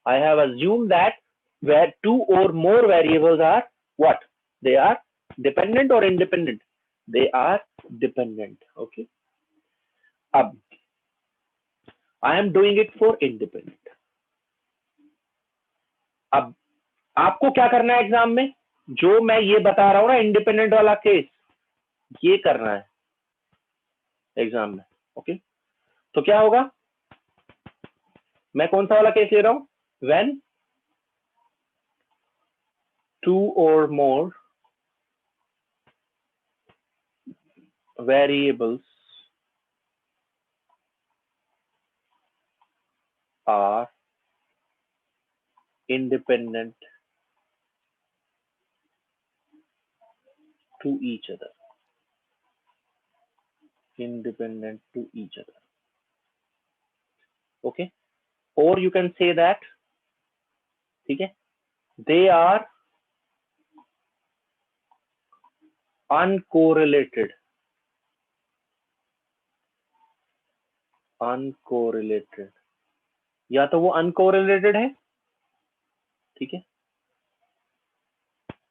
I have assume that where 2 or more variables are what, they are dependent or independent, they are dependent, okay। अब I am doing it for independent, अब आपको क्या करना है एग्जाम में, जो मैं ये बता रहा हूं ना इंडिपेंडेंट वाला केस, ये करना है एग्जाम में। ओके, तो क्या होगा, मैं कौन सा वाला केस ले रहा हूं, when 2 or more variables are independent to each other, independent to each other. Okay, or you can say that, ठीक है, they are uncorrelated, uncorrelated, या तो वो अनकोरिलेटेड है, ठीक है,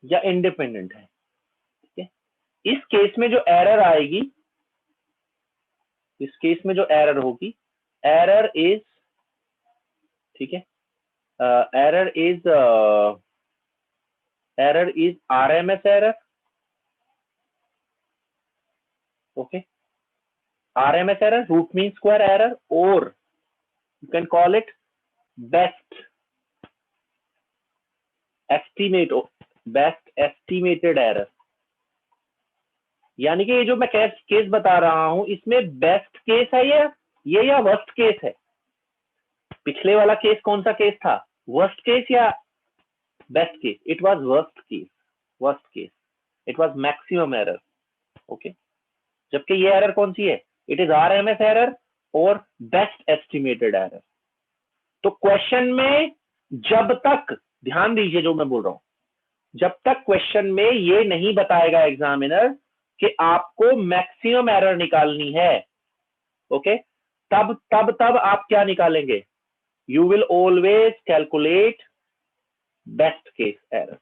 या इंडिपेंडेंट है, ठीक है। इस केस में जो एरर आएगी, इस केस में जो एरर होगी, एरर इज, ठीक है, error is RMS error, okay, RMS error, root mean square error, or you can call it best estimated error। यानी कि ये जो मैं केस बता रहा हूं, इसमें बेस्ट केस है ये या वर्स्ट केस है। पिछले वाला केस कौन सा केस था, वर्स्ट केस या best case? It was worst case, it was maximum error, okay. जबकि ये एरर कौन सी है, इट इज RMS एरर और बेस्ट एस्टिमेटेड एरर। तो क्वेश्चन में जब तक, ध्यान दीजिए जो मैं बोल रहा हूं, जब तक क्वेश्चन में ये नहीं बताएगा एग्जामिनर कि आपको मैक्सिमम एरर निकालनी है, ओके, तब आप क्या निकालेंगे, you will always calculate best case error,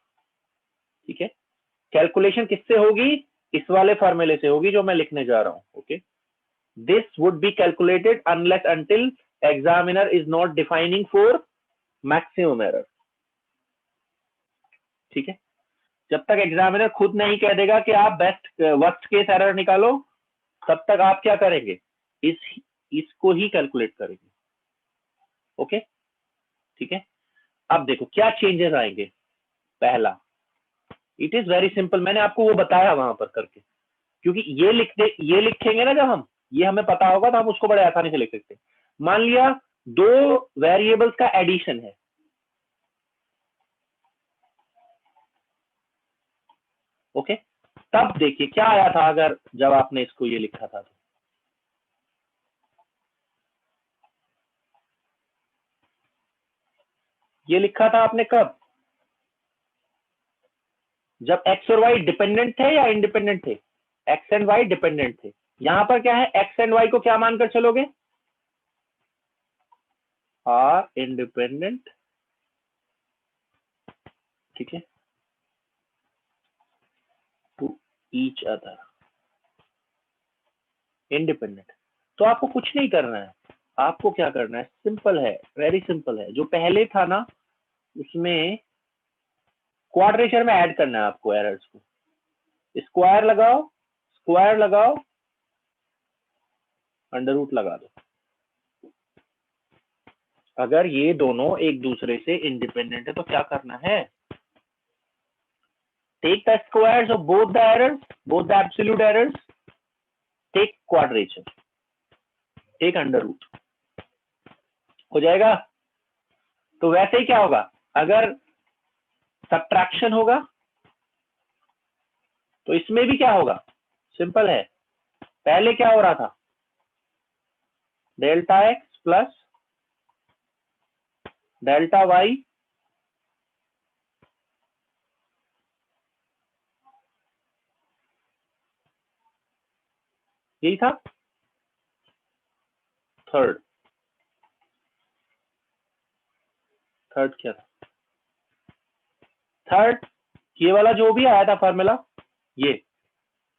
ठीक है। कैलकुलेशन किससे होगी, इस वाले फॉर्मूले से होगी जो मैं लिखने जा रहा हूं, okay. This would be calculated unless until examiner is not defining for maximum error, ठीक है। जब तक एग्जामिनर खुद नहीं कह देगा कि आप वर्स्ट केस एरर निकालो, तब तक आप क्या करेंगे, इसको ही कैलकुलेट करेंगे, ओके, ठीक है। अब देखो क्या चेंजेस आएंगे। पहला, इट इज वेरी सिंपल, मैंने आपको वो बताया वहां पर करके, क्योंकि ये लिखेंगे ना जब हम, ये हमें पता होगा तो हम उसको बड़े आसानी से लिख सकते हैं। मान लिया 2 वेरिएबल्स का एडिशन है, ओके, तब देखिए क्या आया था अगर जब आपने इसको ये लिखा था, तो ये लिखा था आपने कब, जब x और y डिपेंडेंट थे या इंडिपेंडेंट थे, x एंड y डिपेंडेंट थे। यहां पर क्या है, x एंड y को क्या मानकर चलोगे, आर इंडिपेंडेंट, ठीक है, टू ईच अदर, इंडिपेंडेंट। तो आपको कुछ नहीं करना है, आपको क्या करना है, सिंपल है, वेरी सिंपल है। जो पहले था ना, उसमें क्वाड्रेचर में ऐड करना है आपको एरर्स को। स्क्वायर लगाओ, अंडर रूट लगा दो। अगर ये दोनों एक दूसरे से इंडिपेंडेंट है तो क्या करना है, take the squares of both the errors, both the absolute errors, take quadrature, take under root, हो जाएगा। तो वैसे ही क्या होगा, अगर सब्ट्रैक्शन होगा तो इसमें भी क्या होगा, सिंपल है। पहले क्या हो रहा था, delta x plus delta y, यही था। थर्ड क्या था, थर्ड ये वाला जो भी आया था फॉर्मूला, ये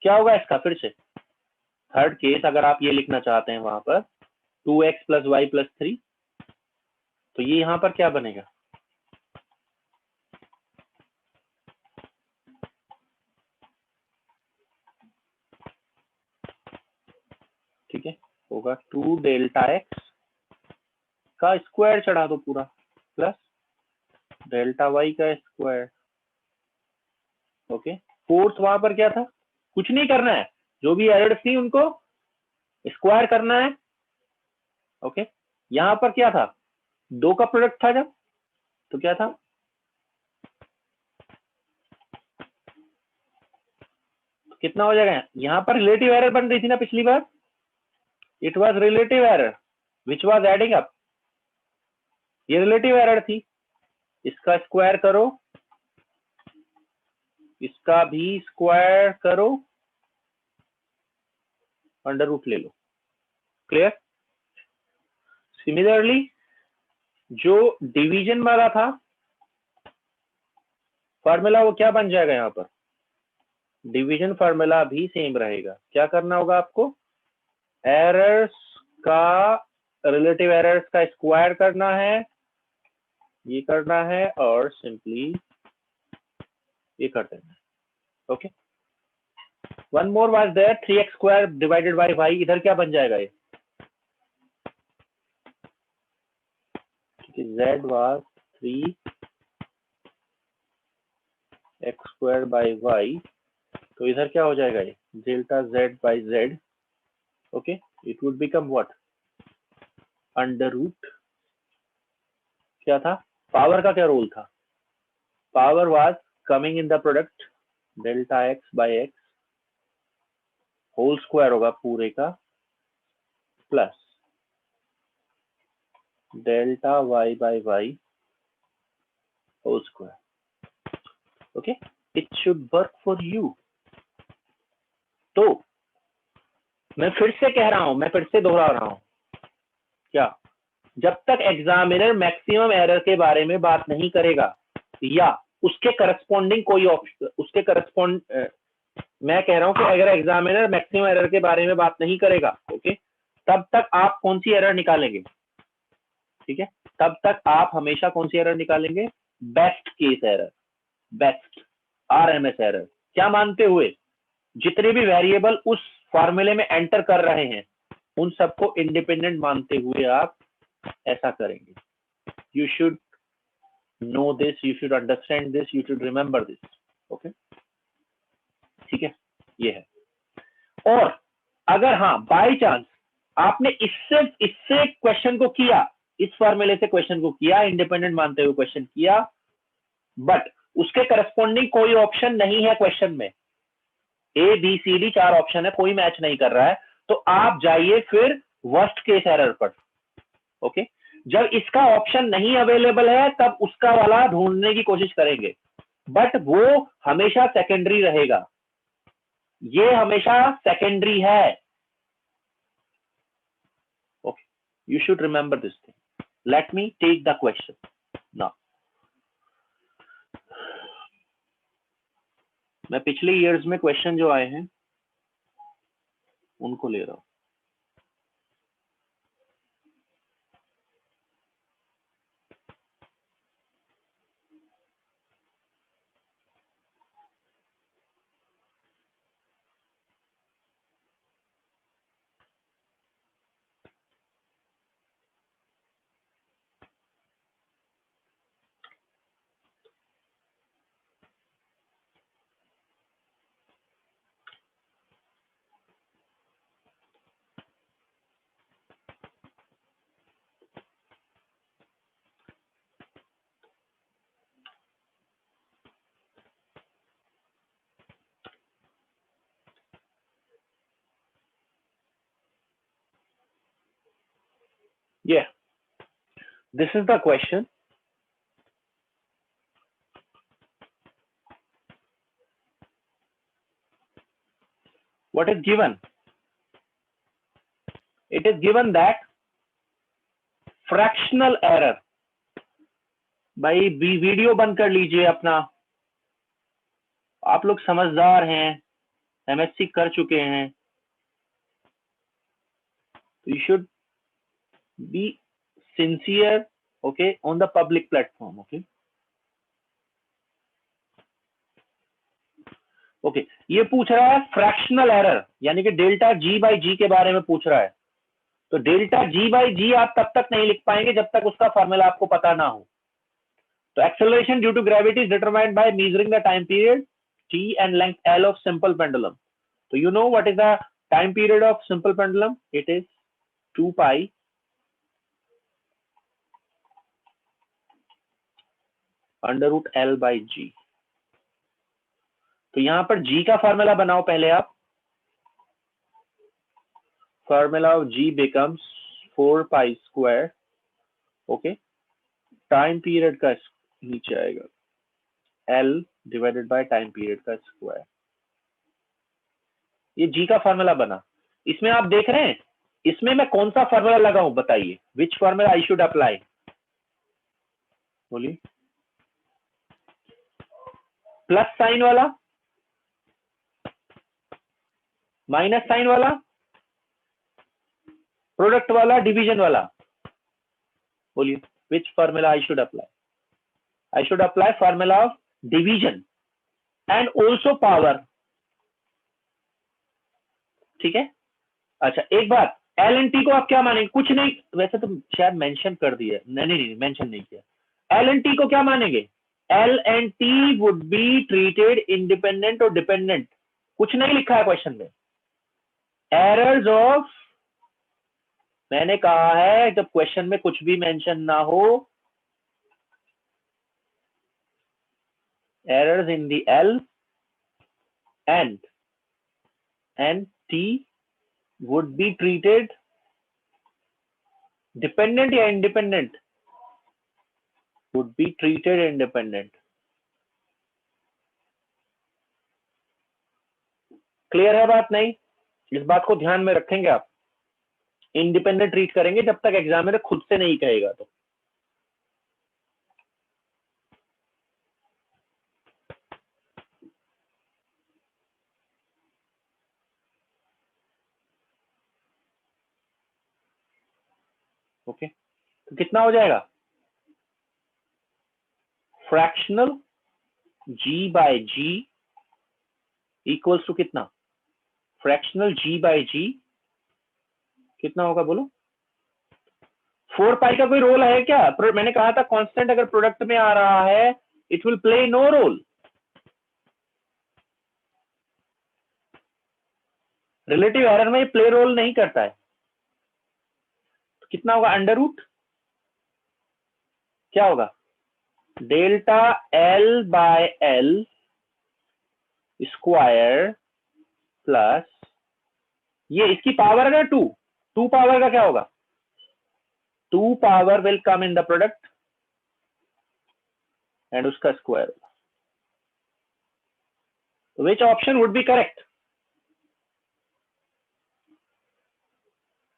क्या होगा इसका, फिर से थर्ड केस अगर आप ये लिखना चाहते हैं वहां पर 2x + y + 3, तो ये यहां पर क्या बनेगा, ठीक है, होगा 2 डेल्टा एक्स का स्क्वायर चढ़ा दो पूरा प्लस डेल्टा वाई का स्क्वायर। ओके, फोर्थ वहां पर क्या था, कुछ नहीं करना है, जो भी एरर्स थी उनको स्क्वायर करना है। ओके, यहां पर क्या था, 2 का प्रोडक्ट था जब, तो क्या था, तो कितना हो जाएगा, यहां पर रिलेटिव एरर बन रही थी ना पिछली बार, it was relative error which was adding up, ये रिलेटिव एरर थी, इसका स्क्वायर करो, इसका भी स्क्वायर करो, अंडर रूट ले लो। क्लियर। सिमिलरली जो डिवीजन वाला था फार्मूला, वो क्या बन जाएगा, यहां पर डिवीजन फार्मूला भी सेम रहेगा। क्या करना होगा आपको, एरर्स का, रिलेटिव एरर्स का स्क्वायर करना है, ये करना है, और सिंपली ये कर देना है। Okay, one more was there, 3x square divided by y, इधर क्या बन जाएगा ये, z was 3x square by y, तो इधर क्या हो जाएगा ये, delta z by z। Okay, it would become what, under root, क्या था, पावर का क्या रोल था, power was coming in the product, delta x by x whole square होगा पूरे का, plus delta y by y whole square. Okay, it should work for you. तो मैं फिर से कह रहा हूं, मैं फिर से दोहरा रहा हूं, क्या, जब तक एग्जामिनर मैक्सिमम एरर के बारे में बात नहीं करेगा या उसके करस्पॉन्डिंग कोई ऑप्शन, उसके करस्पॉन्ड, मैं कह रहा हूं कि अगर एग्जामिनर मैक्सिमम एरर के बारे में बात नहीं करेगा, ओके, तब तक आप कौन सी एरर निकालेंगे, ठीक है, तब तक आप हमेशा कौन सी एरर निकालेंगे, best case error, best RMS error, क्या मानते हुए, जितने भी वेरिएबल उस फॉर्मूले में एंटर कर रहे हैं उन सबको इंडिपेंडेंट मानते हुए आप ऐसा करेंगे। You should know this, you should understand this, you should remember this. Okay, ठीक है, ये है। और अगर हाँ बाय चांस आपने इससे क्वेश्चन को किया, इस फॉर्मूले से क्वेश्चन को किया, इंडिपेंडेंट मानते हुए क्वेश्चन किया, बट उसके करस्पॉन्डिंग कोई ऑप्शन नहीं है क्वेश्चन में, A B C D 4 option है, कोई मैच नहीं कर रहा है, तो आप जाइए फिर वर्स्ट केस एरर पर। ओके, जब इसका ऑप्शन नहीं अवेलेबल है तब उसका वाला ढूंढने की कोशिश करेंगे, बट वो हमेशा सेकेंडरी रहेगा, ये हमेशा सेकेंडरी है। Okay, you should remember this thing. Let me take the question now. मैं पिछले ईयर्स में क्वेश्चन जो आए हैं उनको ले रहा हूं। Yeah, this is the question. What is given? It is given that fractional error, भाई वीडियो बंद कर लीजिए अपना, आप लोग समझदार हैं, एमएससी कर चुके हैं, you should be sincere, okay, on the public platform. Okay, okay ये पूछ रहा है फ्रैक्शनल एरर यानी कि डेल्टा जी बाई जी के बारे में पूछ रहा है। तो डेल्टा जी बाई जी आप तब तक नहीं लिख पाएंगे जब तक उसका फॉर्मूला आपको पता ना हो। तो acceleration due to gravity is determined by measuring the time period t and length L of simple pendulum. So you know what is the time period of simple pendulum? It is 2 pi under root L by G. तो यहां पर G का formula बनाओ पहले आप। Formula of G becomes 4 pi square. Okay. Time period का नीचे आएगा L divided by time period का स्क्वायर। ये G का फॉर्मूला बना। इसमें आप देख रहे हैं इसमें मैं कौन सा फॉर्मूला लगाऊं बताइए। Which formula I should apply? बोलिए। प्लस साइन वाला, माइनस साइन वाला, प्रोडक्ट वाला, डिवीजन वाला? बोलिए which formula I should apply? I should apply formula of division and also power. ठीक है। अच्छा एक बात, एल एंड टी को आप क्या मानेंगे? कुछ नहीं, वैसे तो शायद मेंशन कर दिया। नहीं मेंशन नहीं किया। एल एंड टी को क्या मानेंगे? L and T would be treated independent और डिपेंडेंट। कुछ नहीं लिखा है क्वेश्चन में। एरर्स ऑफ, मैंने कहा है जब क्वेश्चन में कुछ भी मेंशन ना हो, errors in the L and T would be treated dependent या independent? would be treated independent. Clear है बात? नहीं, इस बात को ध्यान में रखेंगे आप। इंडिपेंडेंट ट्रीट करेंगे जब तक एग्जामिनर खुद से नहीं कहेगा। तो ओके तो कितना हो जाएगा? Fractional g by g equals to कितना? फ्रैक्शनल g बाय g कितना होगा बोलो? 4 पाई का कोई रोल है क्या? मैंने कहा था कांस्टेंट अगर प्रोडक्ट में आ रहा है it will play no role. Relative error में प्ले रोल नहीं करता है। तो कितना होगा? अंडर रूट क्या होगा? Delta L by L square plus ये इसकी पावर है 2 पावर का क्या होगा? 2 power will come in the product and उसका स्क्वायर होगा। तो which option would be correct?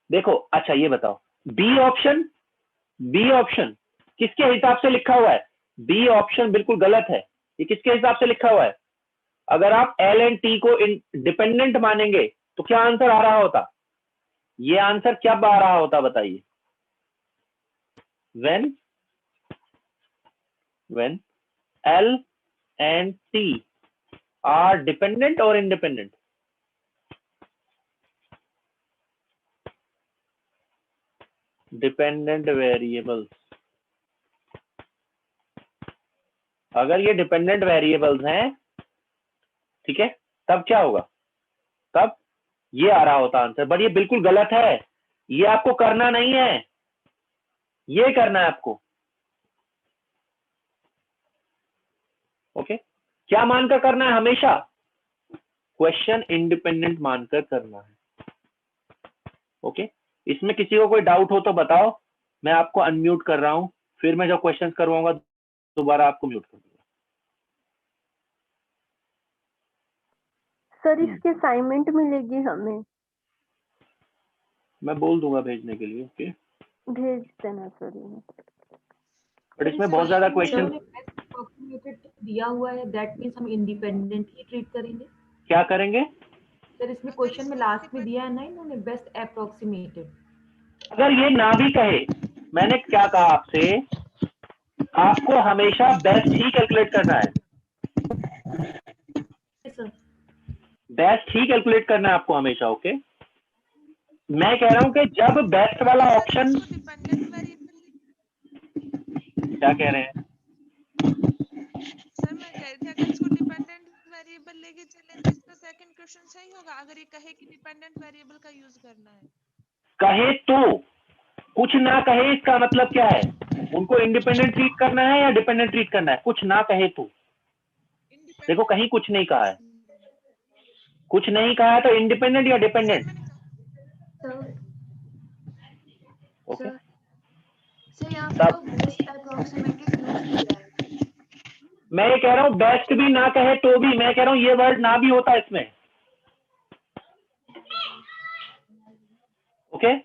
देखो अच्छा ये बताओ, बी ऑप्शन किसके हिसाब से लिखा हुआ है? बी ऑप्शन बिल्कुल गलत है। ये किसके हिसाब से लिखा हुआ है? अगर आप एल एंड टी को डिपेंडेंट मानेंगे तो क्या आंसर आ रहा होता? ये आंसर क्या आ रहा होता बताइए? when L and T are dependent or independent? Dependent variables. अगर ये डिपेंडेंट वेरिएबल्स हैं, ठीक है, तब क्या होगा? तब ये आ रहा होता आंसर। बट ये बिल्कुल गलत है। ये आपको करना नहीं है, ये करना है आपको। ओके क्या मानकर करना है? हमेशा क्वेश्चन इंडिपेंडेंट मानकर करना है। ओके इसमें किसी को कोई डाउट हो तो बताओ। मैं आपको अनम्यूट कर रहा हूं, फिर मैं जो क्वेश्चन करवाऊंगा दोबारा आपको म्यूट कर दूंगा। सर इसके असाइनमेंट मिलेगी हमें? मैं बोल दूंगा भेजने के लिए। ओके भेज देना सर। बट इसमें बहुत ज्यादा क्वेश्चन दिया हुआ है, दैट मींस हम इंडिपेंडेंट ही ट्रीट करेंगे। क्या करेंगे सर इसमें क्वेश्चन में लास्ट में दिया है ना इन्होंने, बेस्ट अप्रोक्सीमेटेड। अगर ये ना भी कहे, मैंने क्या कहा आपसे, आपको हमेशा बेस्ट ही कैलकुलेट करना है। सर बेस्ट ही कैलकुलेट करना है आपको हमेशा। ओके, मैं कह रहा हूं कि जब बेस्ट वाला ऑप्शन, डिपेंडेंट वेरिएबल, क्या कह रहे हैं? सर मैं कह रही थी अगर इसको डिपेंडेंट वेरिएबल लेके चले तो इसका सेकंड क्वेश्चन सही होगा, अगर ये कहे कि डिपेंडेंट वेरिएबल का यूज करना है। कहे तो, कुछ ना कहे इसका मतलब क्या है? उनको इंडिपेंडेंट ट्रीट करना है या डिपेंडेंट ट्रीट करना है? कुछ ना कहे तो, देखो कहीं कुछ नहीं कहा है, कुछ नहीं कहा है तो इंडिपेंडेंट या डिपेंडेंट? ओके, सर यहाँ पे तब तो बेस्ट अप्रोक्सीमेटली यूज किया है। मैं ये कह रहा हूं बेस्ट भी ना कहे तो भी, मैं कह रहा हूं ये वर्ड ना भी होता इसमें। ओके,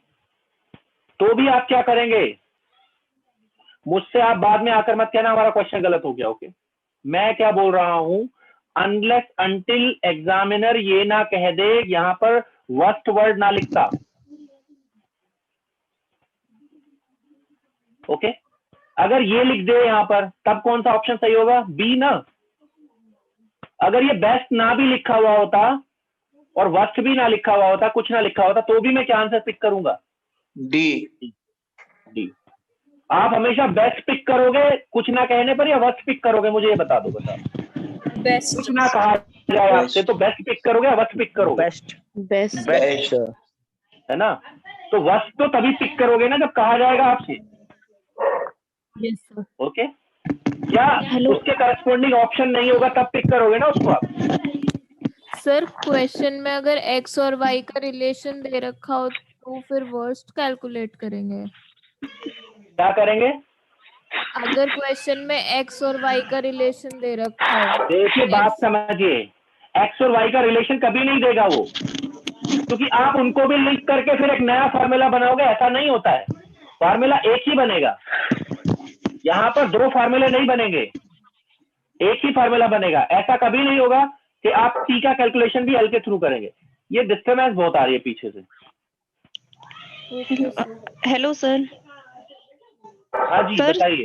तो भी आप क्या करेंगे? मुझसे आप बाद में आकर मत कहना हमारा क्वेश्चन गलत हो गया। ओके, मैं क्या बोल रहा हूं, अनलेस अंटिल एग्जामिनर ये ना कह दे यहां पर वर्स्ट वर्ड ना लिखता। ओके, अगर ये लिख दे यहां पर तब कौन सा ऑप्शन सही होगा? बी ना। अगर ये बेस्ट ना भी लिखा हुआ होता और वर्स्ट भी ना लिखा हुआ होता, कुछ ना लिखा होता, तो भी मैं क्या आंसर पिक करूंगा? डी। डी। आप हमेशा बेस्ट पिक करोगे कुछ ना कहने पर, या वर्स्ट पिक करोगे? मुझे ये बता दो, बता। बेस्ट कुछ ना कहा जाए आपसे तो बेस्ट पिक करोगे या वर्स्ट पिक करोगे? बेस्ट। बेस्ट बेस्ट है ना? तो वर्स्ट तो तभी पिक करोगे ना जब कहा जाएगा आपसे। Yes sir. ओके, या हेलो उसके करस्पॉन्डिंग ऑप्शन नहीं होगा तब पिक करोगे ना उसको आप। सर, क्वेश्चन में अगर एक्स और वाई का रिलेशन दे रखा हो तो फिर वर्स्ट कैलकुलेट करेंगे। क्या करेंगे? अगर क्वेश्चन में एक्स और वाई का रिलेशन दे रखा हो, देखिए बात X- समझिए, एक्स और वाई का रिलेशन कभी नहीं देगा वो, क्योंकि आप उनको भी लिंक करके फिर एक नया फॉर्मूला बनाओगे, ऐसा नहीं होता है। फॉर्मूला एक ही बनेगा, यहाँ पर दो फार्मूले नहीं बनेंगे, एक ही फार्मूला बनेगा। ऐसा कभी नहीं होगा कि आप सी का कैलकुलेशन भी एल के थ्रू करेंगे। ये डिस्टर्बेंस बहुत आ रही है पीछे से। Hello sir. हाँ जी सर बताइए।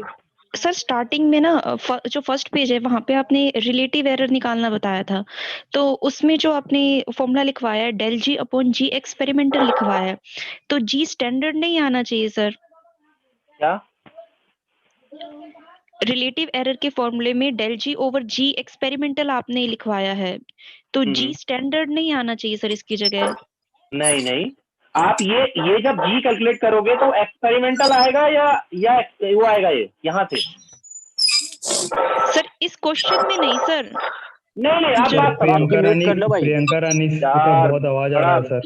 सर स्टार्टिंग में ना जो फर्स्ट पेज है वहां पे आपने रिलेटिव एरर निकालना बताया था, तो उसमें जो आपने फॉर्मूला लिखवाया है डेल जी अपॉन जी एक्सपेरिमेंटल लिखवाया है, तो जी स्टैंडर्ड नहीं आना चाहिए सर। क्या? रिलेटिव एरर के फॉर्मूले में डेल जी ओवर जी एक्सपेरिमेंटल आपने लिखवाया है, तो जी स्टैंडर्ड नहीं आना चाहिए सर इसकी जगह। नहीं नहीं, आप ये जब जी कैलकुलेट करोगे तो एक्सपेरिमेंटल आएगा या वो आएगा ये यहाँ से? सर इस क्वेश्चन में नहीं सर। नहीं नहीं, आप बात प्रियंका रानी, प्रियंका रानी का बहुत आवाज आ रहा है सर।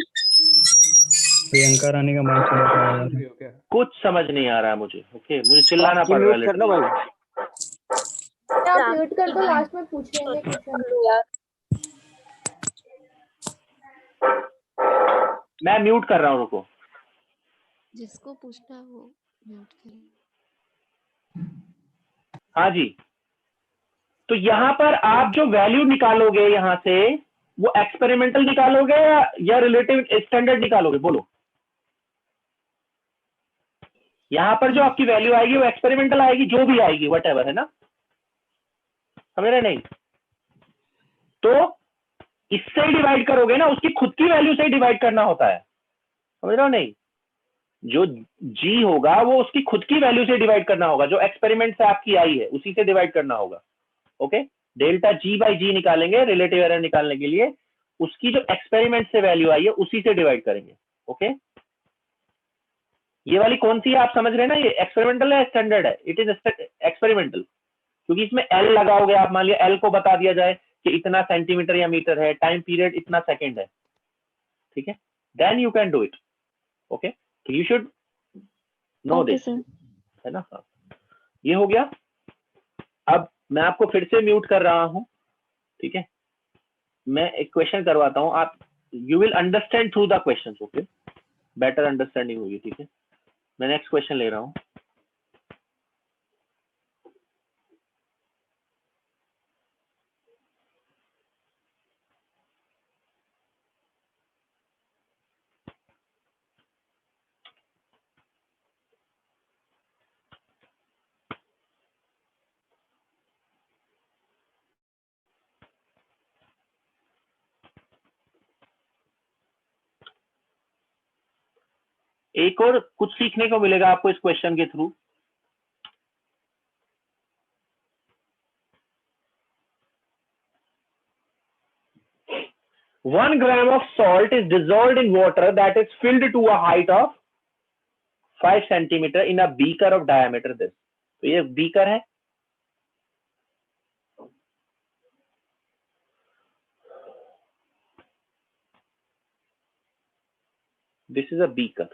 प्रियंका रानी का माइक चला रहा है। कुछ समझ नहीं आ रहा है मुझे। ओके, मुझे चिल्लाना पड़ रहा है। कर लो भाई। आप म्यूट कर दो, लास्ट में पूछेंगे क्वेश्चन। मैं म्यूट कर रहा हूँ, रुको। जिसको पूछना है वो म्यूट करें। हाँ जी, तो यहाँ पर आप जो वैल्यू निकालोगे यहाँ से, वो एक्सपेरिमेंटल निकालोगे या रिलेटिव स्टैंडर्ड निकालोगे? बोलो। यहाँ पर जो आपकी वैल्यू आएगी वो एक्सपेरिमेंटल आएगी, जो भी आएगी व्हाटएवर, है ना? समझ रहे? नहीं तो इससे ही डिवाइड करोगे ना, उसकी खुद की वैल्यू से ही डिवाइड करना होता है। समझ रहे हो? नहीं, जो जी होगा वो उसकी खुद की वैल्यू से डिवाइड करना होगा, जो एक्सपेरिमेंट से आपकी आई है उसी से डिवाइड करना होगा। ओके, डेल्टा जी बाई जी निकालेंगे रिलेटिव एरर निकालने के लिए, उसकी जो एक्सपेरिमेंट से वैल्यू आई है उसी से डिवाइड करेंगे। ओके, ये वाली कौन सी है आप समझ रहे हैं ना? ये एक्सपेरिमेंटल है स्टैंडर्ड है? इट इज एक्सपेरिमेंटल, क्योंकि इसमें एल लगाओगे आप। मान लिया एल को बता दिया जाए कि इतना सेंटीमीटर या मीटर है, टाइम पीरियड इतना सेकेंड है, ठीक है, then you can do it. Okay, तो यू शुड नो दिस, है ना? हाँ, ये हो गया। अब मैं आपको फिर से म्यूट कर रहा हूं, ठीक है? मैं एक क्वेश्चन करवाता हूं, आप you will understand through the question. Okay, better understanding होगी, ठीक है? मैं नेक्स्ट क्वेश्चन ले रहा हूं। एक और कुछ सीखने को मिलेगा आपको इस क्वेश्चन के through. One gram of salt is dissolved in water that is filled to a height of 5 centimeter in a beaker of diameter this। तो ये बीकर है, दिस इज अ बीकर।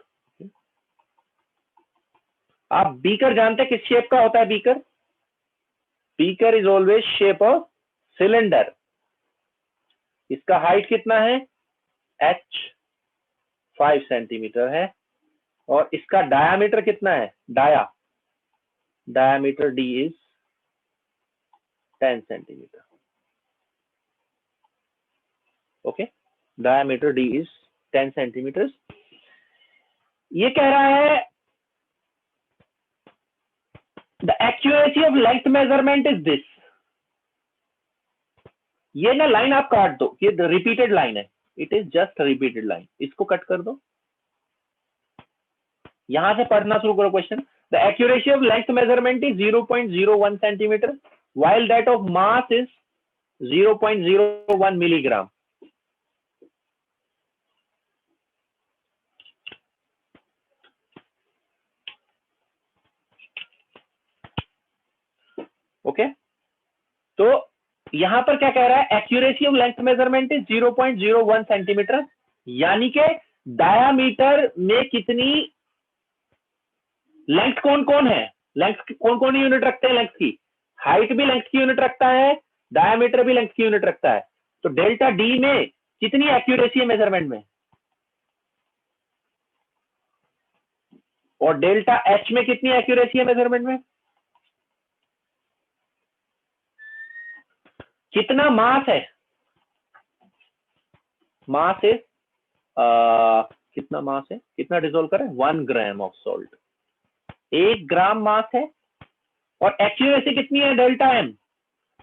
आप बीकर जानते हैं किस शेप का होता है beaker? Beaker is always shape of cylinder. इसका हाइट कितना है? h 5 सेंटीमीटर है और इसका डायामीटर कितना है? Diameter d is 10 centimetre. Okay, diameter d is 10 centimetre. ये कह रहा है the accuracy of length measurement is this. ये ना लाइन आप काट दो, ये रिपीटेड लाइन है, it is just repeated line, इसको कट कर दो। यहां से पढ़ना शुरू करो question. The accuracy of length measurement is 0.01 centimetre while that of mass is 0.01 milligram। Okay, तो यहां पर क्या कह रहा है? Accuracy of length measurement is 0.01 centimetre, यानी कि डायामीटर में कितनी लेंथ कौन कौन है, लेंथ कौन कौन यूनिट रखते हैं लेंथ की? हाइट भी लेंथ की यूनिट रखता है, डायामीटर भी लेंथ की यूनिट रखता है। तो डेल्टा डी में कितनी एक्यूरेसी है मेजरमेंट में, और डेल्टा एच में कितनी एक्यूरेसी है मेजरमेंट में? कितना मास है? मास है कितना मास है, कितना डिसॉल्व करें? 1 ग्राम ऑफ सॉल्ट, 1 ग्राम मास है। और एक्यूरेसी कितनी है? Delta m.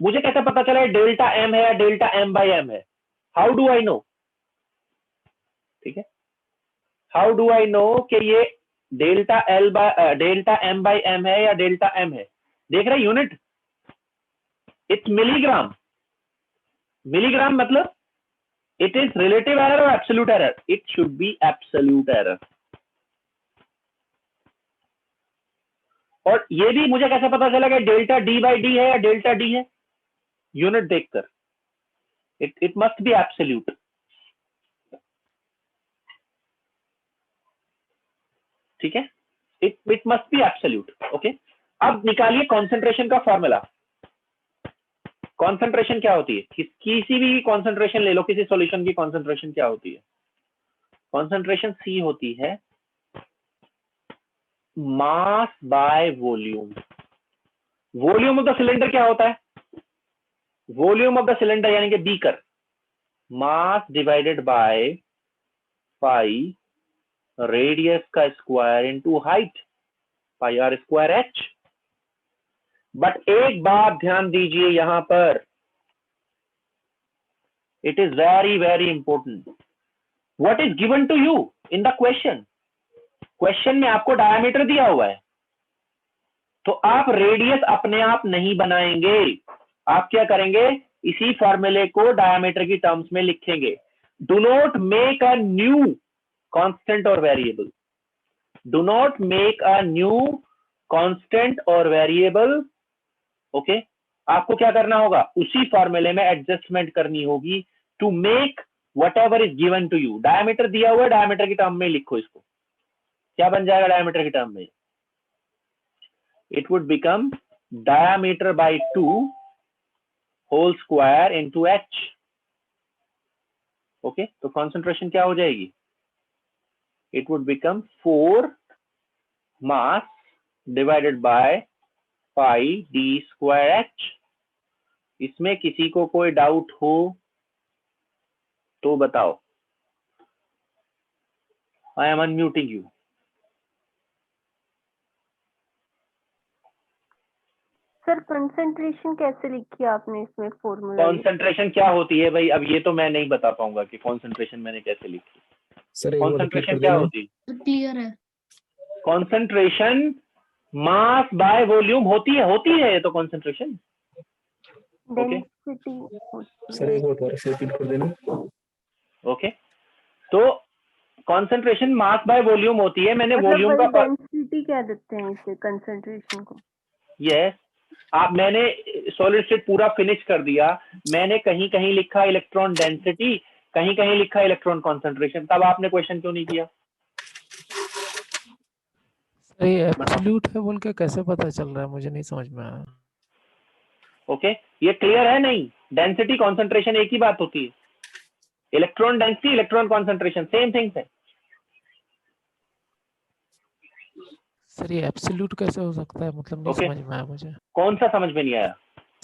मुझे कैसे पता चला डेल्टा एम है या डेल्टा एम बाई एम है? How do I know? ठीक है, हाउ डू आई नो कि ये डेल्टा एम बाई एम है या डेल्टा एम है? देख रहे यूनिट, इट्स मिलीग्राम। मिलीग्राम मतलब इट इज रिलेटिव एरर और absolute error? It should be absolute error. और ये भी मुझे कैसे पता चला कि डेल्टा डी बाई डी है या डेल्टा डी है? यूनिट देखकर, इट मस्ट बी एब्सोल्यूट। ठीक है, it must be absolute. Okay, अब निकालिए कॉन्सेंट्रेशन का फॉर्मूला। कॉन्सेंट्रेशन क्या होती है? किसी भी कॉन्सेंट्रेशन ले लो, किसी सॉल्यूशन की कॉन्सेंट्रेशन क्या होती है? कॉन्सेंट्रेशन सी होती है mass by volume. Volume of the cylinder क्या होता है? वॉल्यूम ऑफ द सिलेंडर यानी कि beaker, mass divided by pi radius का square into height, pi r square h. But एक बात ध्यान दीजिए यहां पर, it is very very important. What is given to you in the question? Question में आपको डायमीटर दिया हुआ है, तो आप रेडियस अपने आप नहीं बनाएंगे। आप क्या करेंगे? इसी फॉर्मूले को डायमीटर की टर्म्स में लिखेंगे। Do not make a new constant और variable. Do not make a new constant और वेरिएबल। ओके, आपको क्या करना होगा? उसी फॉर्मूले में एडजस्टमेंट करनी होगी to make whatever is given to you. Diameter दिया हुआ है, डायमीटर की टर्म में लिखो इसको। क्या बन जाएगा डायमीटर की टर्म में? It would become diameter by 2 whole square into h. Okay, तो कॉन्सेंट्रेशन क्या हो जाएगी? It would become 4 mass divided by pi d square h. इसमें किसी को कोई डाउट हो तो बताओ। I am unmuting you. Sir concentration कैसे लिखी आपने इसमें फॉर्मूला? कॉन्सेंट्रेशन क्या होती है भाई? अब ये तो मैं नहीं बता पाऊंगा कि कॉन्सेंट्रेशन मैंने कैसे लिखी। सर कॉन्सेंट्रेशन क्या होती है? क्लियर है। कॉन्सेंट्रेशन मास बाय वॉल्यूम होती है ये तो कॉन्सेंट्रेशन। ओके डेंसिटी सर एक और रिपीट कर देना। ओके, तो कॉन्सेंट्रेशन मास बाय वॉल्यूम होती है। मैंने वॉल्यूम मतलब का डेंसिटी क्या देते हैं इसे कंसंट्रेशन को? यस, मैंने सॉलिड स्टेट पूरा फिनिश कर दिया। मैंने कहीं कहीं लिखा इलेक्ट्रॉन डेंसिटी, कहीं कहीं लिखा इलेक्ट्रॉन कॉन्सेंट्रेशन। तब आपने क्वेश्चन क्यों नहीं किया? सर ये एब्सोल्यूट है बोल के कैसे पता चल रहा है, मुझे नहीं समझ में आया। ओके, ये क्लियर है? नहीं, डेंसिटी कॉन्सेंट्रेशन एक ही बात होती है। Electron density electron concentration same things है। सर ये एब्सोल्यूट कैसे हो सकता है, मतलब नहीं Okay. समझ में आया मुझे। कौन सा समझ में नहीं आया?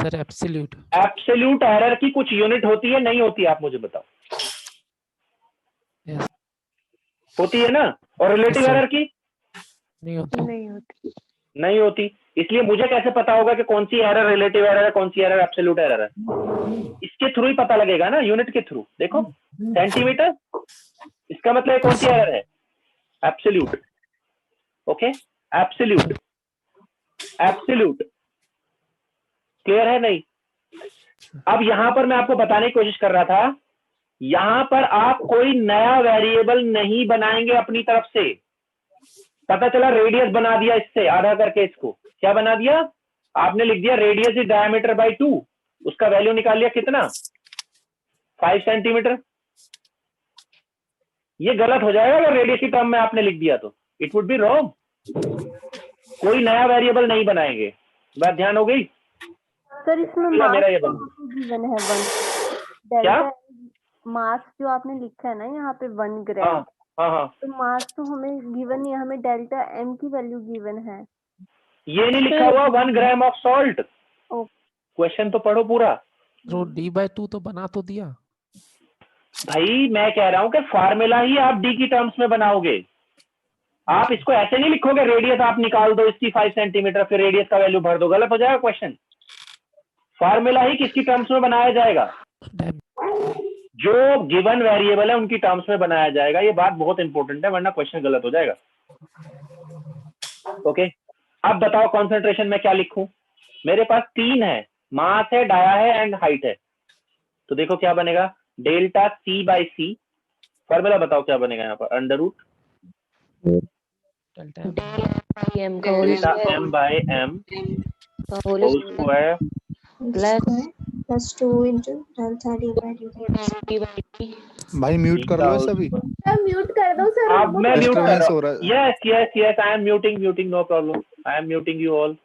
Sir absolute. एब्सोल्यूट एरर की कुछ यूनिट होती है, नहीं होती? आप मुझे बताओ। यस। होती है ना? और रिलेटिव Yes, sir. एरर की नहीं होती। नहीं होती। इसलिए मुझे कैसे पता होगा कि कौन सी एरर रिलेटिव एरर है, कौन सी एरर एब्सोल्यूट एरर है? इसके थ्रू ही पता लगेगा ना, यूनिट के थ्रू। देखो सेंटीमीटर, इसका मतलब ये कौन सी एरर है? Absolute. Okay, absolute absolute. Clear है? नहीं? अब यहां पर मैं आपको बताने की कोशिश कर रहा था, यहां पर आप कोई नया वेरिएबल नहीं बनाएंगे अपनी तरफ से। पता चला रेडियस बना दिया इससे आधा करके, इसको क्या बना दिया आपने? लिख दिया रेडियस इज डायमीटर बाय 2, उसका वैल्यू निकाल लिया कितना? 5 सेंटीमीटर। ये गलत हो जाएगा अगर रेडियस की टर्म में आपने लिख दिया तो, इट वुड बी रॉन्ग। कोई नया वेरिएबल नहीं बनाएंगे। बात ध्यान हो गई? सर इसमें मेरा मास ये तो बन गिवन है 1 क्या? डेल्टा मास जो आपने लिखा है ना यहाँ पे 1 ग्राम, हाँ हाँ हाँ, तो मास तो हमें गिवन नहीं है, हमें डेल्टा एम की वैल्यू गिवन है। ये नहीं लिखा हुआ 1 ग्राम ऑफ सॉल्ट। ओ क्वेश्चन तो पढ़ो पूरा। तो d/2 तो बना तो दिया। भाई मैं कह रहा हूं कि फार्मूला ही आप डी की टर्म्स में बनाओगे। आप इसको ऐसे नहीं लिखोगे रेडियस आप निकाल दो इसकी 5 सेंटीमीटर, फिर रेडियस का वैल्यू भर दो, गलत हो जाएगा क्वेश्चन। फार्मूला ही किसकी टर्म्स में बनाया जाएगा? जो गिवन वेरिएबल है उनकी टर्म्स में बनाया जाएगा। ये बात बहुत इंपॉर्टेंट है, वरना क्वेश्चन गलत हो जाएगा। ओके, अब बताओ कॉन्सेंट्रेशन में क्या लिखूं? मेरे पास 3 है, मास है, डाया है एंड हाइट है। तो देखो क्या बनेगा, delta C by C। Formula बताओ क्या बनेगा यहाँ पर? Under root delta M by M whole square plus 2 into delta d by dt। भाई म्यूट कर लो सभी। म्यूट कर दो सर। अब मैं म्यूट कर डिस्टरबेंस रहा हो हूँ। रहा है। Yes yes yes, I am muting, no problem, I am muting you all.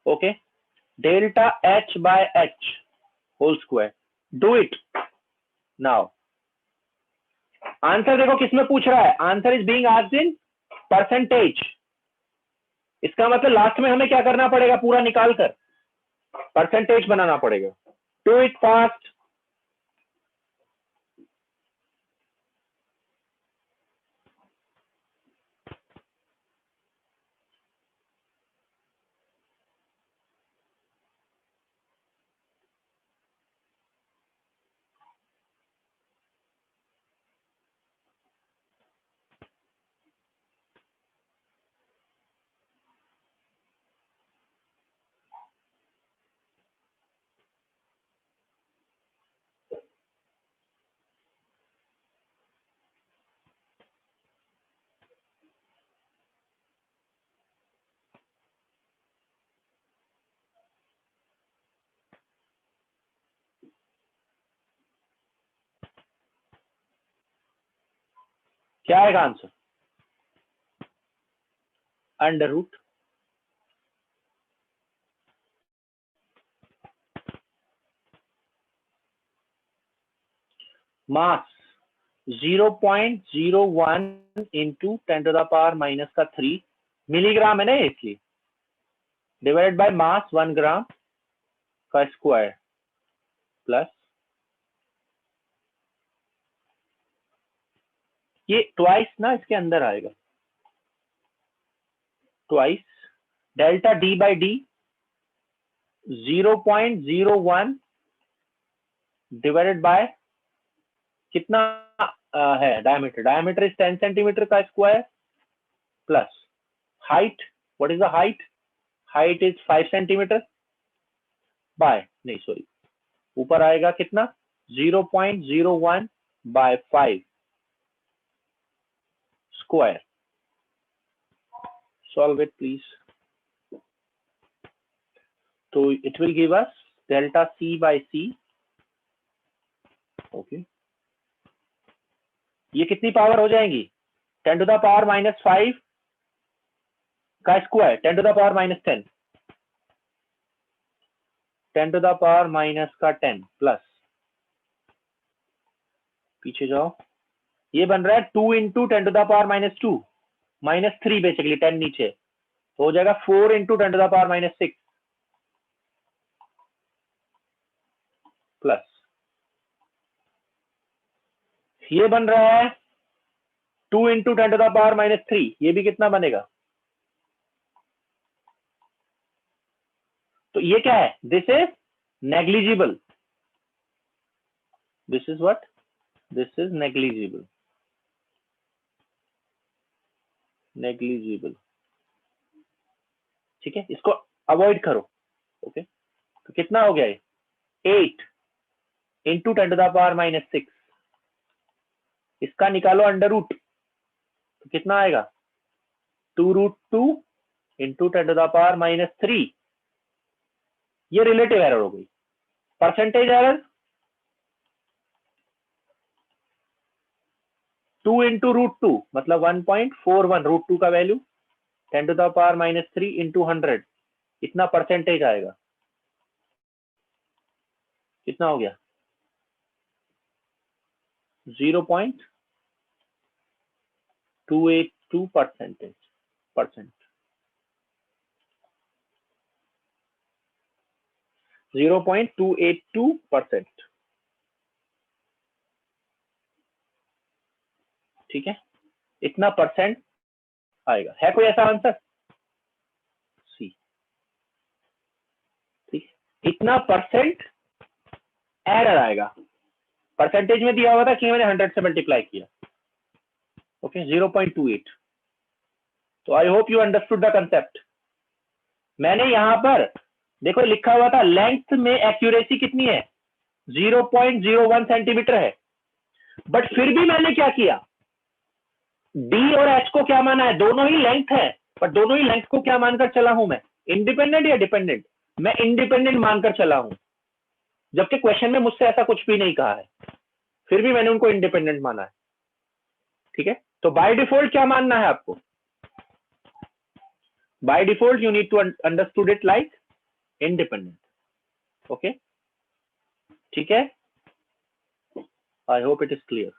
Okay, delta H by H whole square, do it now. Answer देखो किसमें पूछ रहा है, answer is being asked in percentage. इसका मतलब लास्ट में हमें क्या करना पड़ेगा, पूरा निकाल कर परसेंटेज बनाना पड़ेगा। Do it fast. क्या आएगा answer? Under root mass 0.01 into 10 to the power minus का 3 मिलीग्राम है ना, इसलिए डिवाइडेड बाय मास 1 ग्राम का स्क्वायर प्लस ये ट्वाइस ना, इसके अंदर आएगा twice delta D by D 0.01 divided by कितना है डायमीटर? डायमीटर इज 10 सेंटीमीटर का square plus height, what is the height? Height is 5 centimetre bye, नहीं सॉरी, ऊपर आएगा कितना? 0.01 by 5 square. Solve it please. So it will give us delta C by C. Okay. ये कितनी power हो जाएंगी? 10 to the power minus 5 का square, 10 to the power minus 10, 10 to the power minus का 10 प्लस, पीछे जाओ, ये बन रहा है 2 into 10 to the power minus 2 minus 3 basically, 10 नीचे हो जाएगा 4 into 10 to the power minus 6 plus, ये बन रहा है 2 into 10 to the power minus 3, ये भी कितना बनेगा? तो ये क्या है? This is negligible, this is what? This is negligible. Negligible. ठीक है, इसको अवॉइड करो. ओके, तो कितना हो गया ये? 8 into 10 to the power minus 6. इसका निकालो अंडर रूट, तो कितना आएगा? 2√2 into 10 to the power minus 3. ये रिलेटिव एरर हो गई. परसेंटेज एरर 2 into √2 मतलब 1.41, √2 का value 10 to the power minus 3 into 100, इतना परसेंटेज आएगा. कितना हो गया? 0.282%. 0.282%. ठीक है, इतना परसेंट आएगा. है कोई ऐसा आंसर? सी, ठीक, इतना परसेंट एरर आएगा. परसेंटेज में दिया हुआ था कि मैंने 100 से मल्टीप्लाई किया. ओके, 0.28. तो I hope you understood the concept. मैंने यहां पर देखो लिखा हुआ था लेंथ में एक्यूरेसी कितनी है? 0.01 सेंटीमीटर है. बट फिर भी मैंने क्या किया? डी और एच को क्या माना है? दोनों ही लेंथ है, पर दोनों ही लेंथ को क्या मानकर चला हूं मैं? इंडिपेंडेंट या डिपेंडेंट? मैं इंडिपेंडेंट मानकर चला हूं, जबकि क्वेश्चन में मुझसे ऐसा कुछ भी नहीं कहा है, फिर भी मैंने उनको इंडिपेंडेंट माना है. ठीक है, तो बाय डिफॉल्ट क्या मानना है आपको? By default you need to understood it like independent. Okay, ठीक है, I hope it is clear.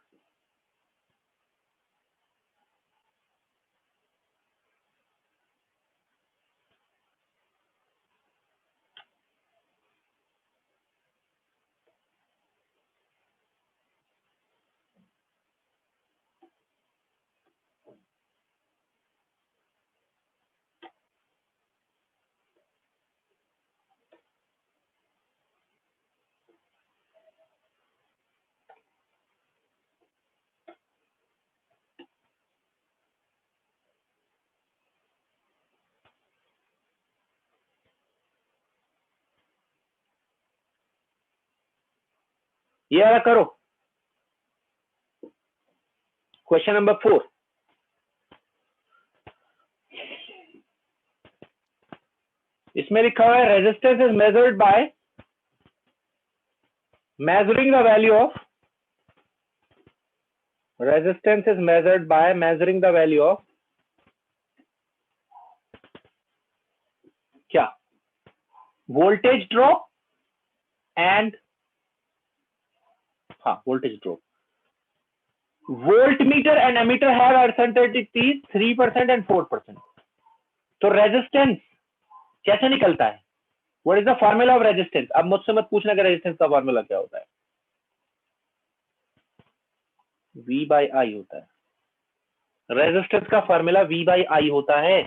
ये वाला करो. Question number 4. इसमें लिखा हुआ है resistance is measured by measuring the value of resistance is measured by measuring the value of क्या? voltage drop and voltage drop. Voltmeter and ammeter have percentages 3% and 4%. तो resistance कैसे निकलता है? What is the formula of resistance? अब मुझसे मत पूछना कि रेजिस्टेंस का फॉर्मूला क्या होता है. V by I होता है. रेजिस्टेंस का फॉर्मूला V by I होता है.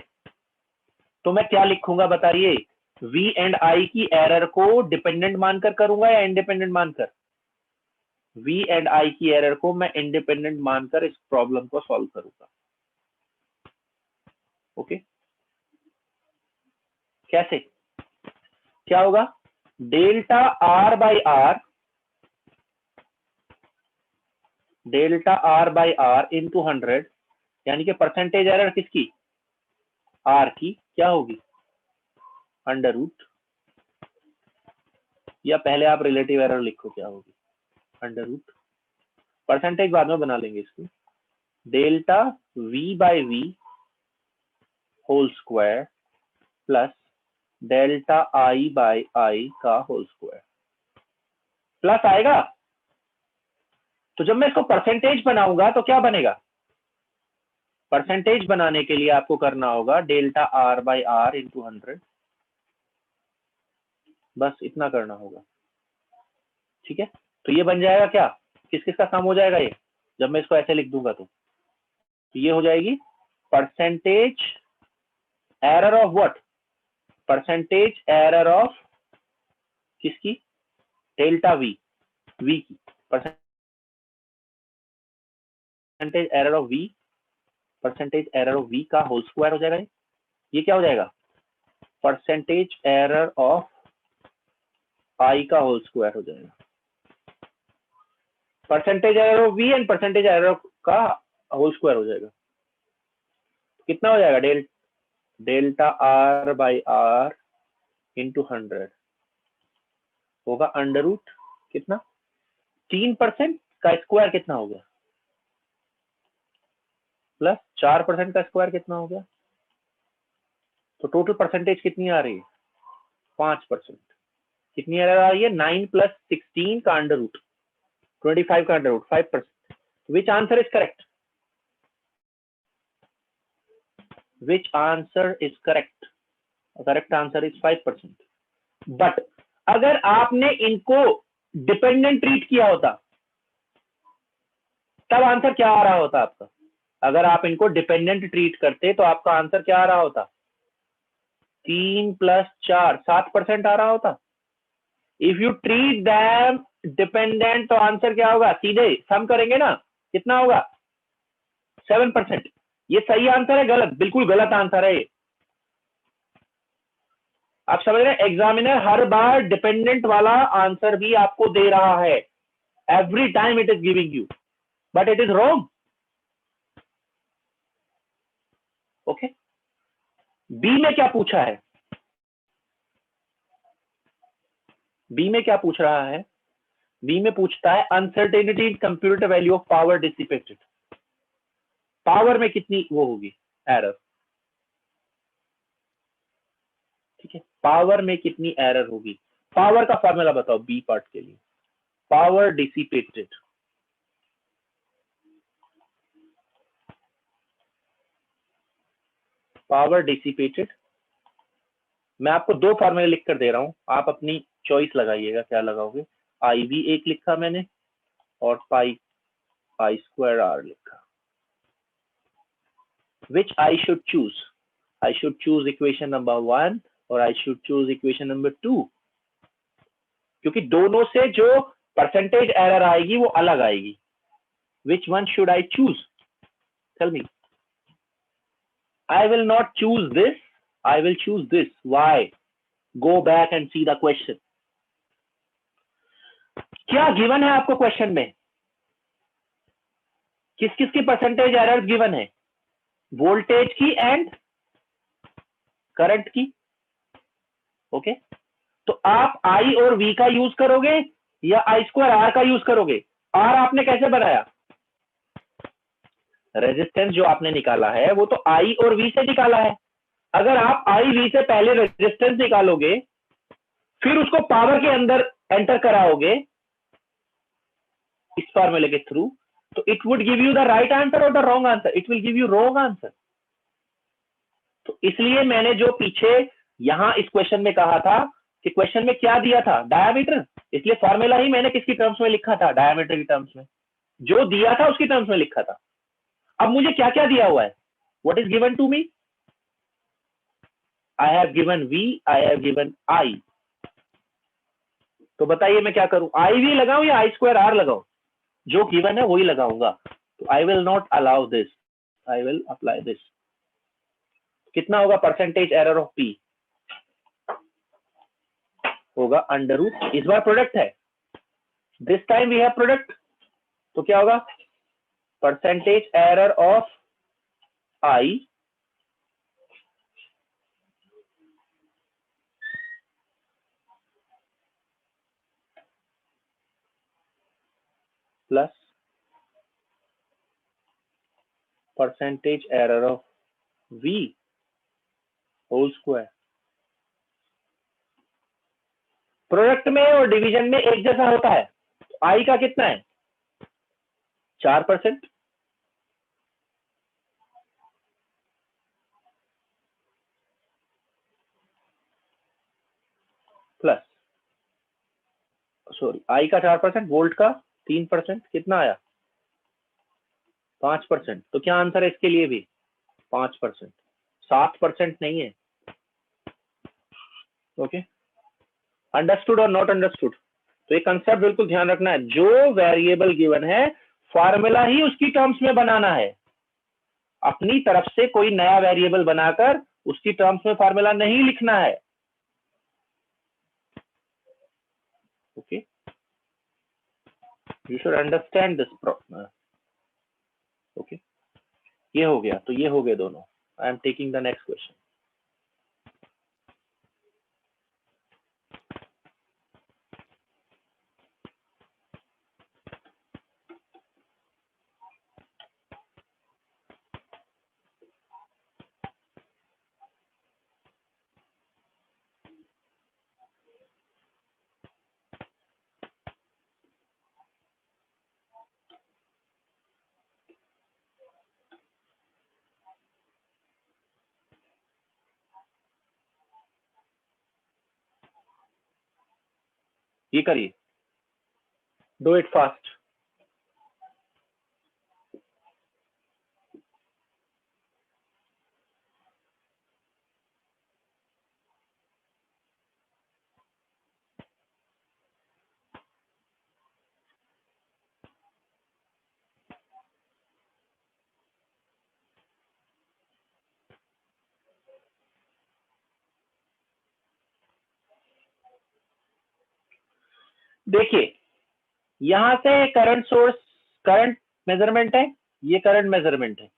तो मैं क्या लिखूंगा बताइए? V एंड I की एरर को डिपेंडेंट मानकर करूंगा या इंडिपेंडेंट मानकर? v एंड i की एरर को मैं इंडिपेंडेंट मानकर इस प्रॉब्लम को सॉल्व करूंगा। ओके, कैसे, क्या होगा, delta r by R, delta r by R into 100, यानी कि परसेंटेज एरर किसकी, r की, क्या होगी, अंडर रूट, या पहले आप रिलेटिव एरर लिखो क्या होगी, अंडर रूट, परसेंटेज बाद में बना लेंगे इसको, delta v by V whole square plus delta i by I का होल स्क्वायर, प्लस आएगा। तो जब मैं इसको परसेंटेज बनाऊंगा तो क्या बनेगा, परसेंटेज बनाने के लिए आपको करना होगा delta r by R into 100, बस इतना करना होगा। ठीक है, तो ये बन जाएगा क्या, किस किस का काम हो जाएगा ये, जब मैं इसको ऐसे लिख दूंगा तो ये हो जाएगी percentage error of what, percentage error of किसकी, डेल्टा वी, वी की percentage error of V, percentage error of V का होल स्क्वायर हो जाएगा। ये क्या हो जाएगा, परसेंटेज एरर ऑफ आई का होल स्क्वायर हो जाएगा, percentage error of V and percentage error का होल स्क्वायर हो जाएगा। कितना हो जाएगा, delta R by R into 100 होगा अंडर रूट कितना, 3% का स्क्वायर कितना हो गया, प्लस 4% का स्क्वायर कितना हो गया, तो टोटल परसेंटेज कितनी आ रही है, 5%। कितनी एरर आ रही है, 9 प्लस 16 का अंडर रूट 25 का under root 5%। Which answer is correct, which answer is correct, correct answer is 5%। But अगर आपने इनको डिपेंडेंट ट्रीट किया होता तब आंसर क्या आ रहा होता आपका, अगर आप इनको डिपेंडेंट ट्रीट करते तो आपका आंसर क्या आ रहा होता, 3 प्लस 4 7% आ रहा होता। If you treat them dependent तो आंसर क्या होगा, सीधे सम करेंगे ना, कितना होगा 7%। ये सही आंसर है, गलत, बिल्कुल गलत आंसर है ये। आप समझ रहे हैं, एग्जामिनर हर बार डिपेंडेंट वाला आंसर भी आपको दे रहा है, every time it is giving you, but it is wrong. Okay, B में क्या पूछा है, बी में क्या पूछ रहा है, बी में पूछता है uncertainty in computed value of power dissipated, power में कितनी वो होगी एरर, ठीक है, पावर में कितनी एरर होगी। पावर का फॉर्मूला बताओ बी पार्ट के लिए, पावर डिसिपेटेड, पावर डिसिपेटेड, मैं आपको दो फॉर्मूले लिख कर दे रहा हूं, आप अपनी चॉइस लगाइएगा क्या लगाओगे। आई वी एक लिखा मैंने और पाई आई स्क्वायर आर लिखा। Which I should choose? I should choose equation number 1 or I should choose equation number 2? क्योंकि दोनों से जो परसेंटेज एरर आएगी वो अलग आएगी। Which one should I choose? Tell me. I will not choose this. I will choose this. Why? Go back and see the question. क्या given है आपको क्वेश्चन में, किस किस की परसेंटेज एरर गिवन है, वोल्टेज की एंड करंट की। ओके, तो आप आई और वी का यूज करोगे या आई स्क्वायर आर का यूज करोगे। आर आपने कैसे बनाया, रेजिस्टेंस जो आपने निकाला है वो तो आई और वी से निकाला है। अगर आप आई वी से पहले रेजिस्टेंस निकालोगे फिर उसको पावर के अंदर एंटर कराओगे इस फॉर्मूले के थ्रू, तो it would give you the right answer और the wrong answer, it will give you wrong answer. तो इसलिए मैंने जो पीछे यहां इस क्वेश्चन में कहा था कि क्वेश्चन में क्या दिया था, डायमीटर, इसलिए फॉर्मूला ही मैंने किसकी टर्म्स में लिखा था, डायमीटर की टर्म्स में, जो दिया था उसकी टर्म्स में लिखा था। अब मुझे क्या क्या दिया हुआ है, what is given to me, I have given V, I have given I. तो बताइए मैं क्या करूं, आई वी लगाऊं या आई स्क्वायर आर लगाऊं। जो गिवन है वही लगाऊंगा। तो I will not allow this, I will apply this. कितना होगा परसेंटेज एरर ऑफ पी? होगा अंडर रूट, इस बार प्रोडक्ट है, this time we have product, तो क्या होगा percentage error of I plus percentage error of V whole square. Product में और डिवीजन में एक जैसा होता है। आई का कितना है 4%, प्लस सॉरी आई का 4%, वोल्ट का 3%, कितना आया 5%। तो क्या आंसर है इसके लिए भी 5%, 7% नहीं है। ओके, अंडरस्टूड और नॉट अंडरस्टूड? तो ये कंसेप्ट बिल्कुल ध्यान रखना है, जो वेरिएबल गिवन है फार्मूला ही उसकी टर्म्स में बनाना है। अपनी तरफ से कोई नया वेरिएबल बनाकर उसकी टर्म्स में फार्मूला नहीं लिखना है। Okay, you should understand this. Okay, ये हो गया, तो ये हो गए दोनों। I am taking the next question. ये करिए, डू इट फास्ट। देखिए, यहां से करंट सोर्स, करंट मेजरमेंट है, ये करंट मेजरमेंट है,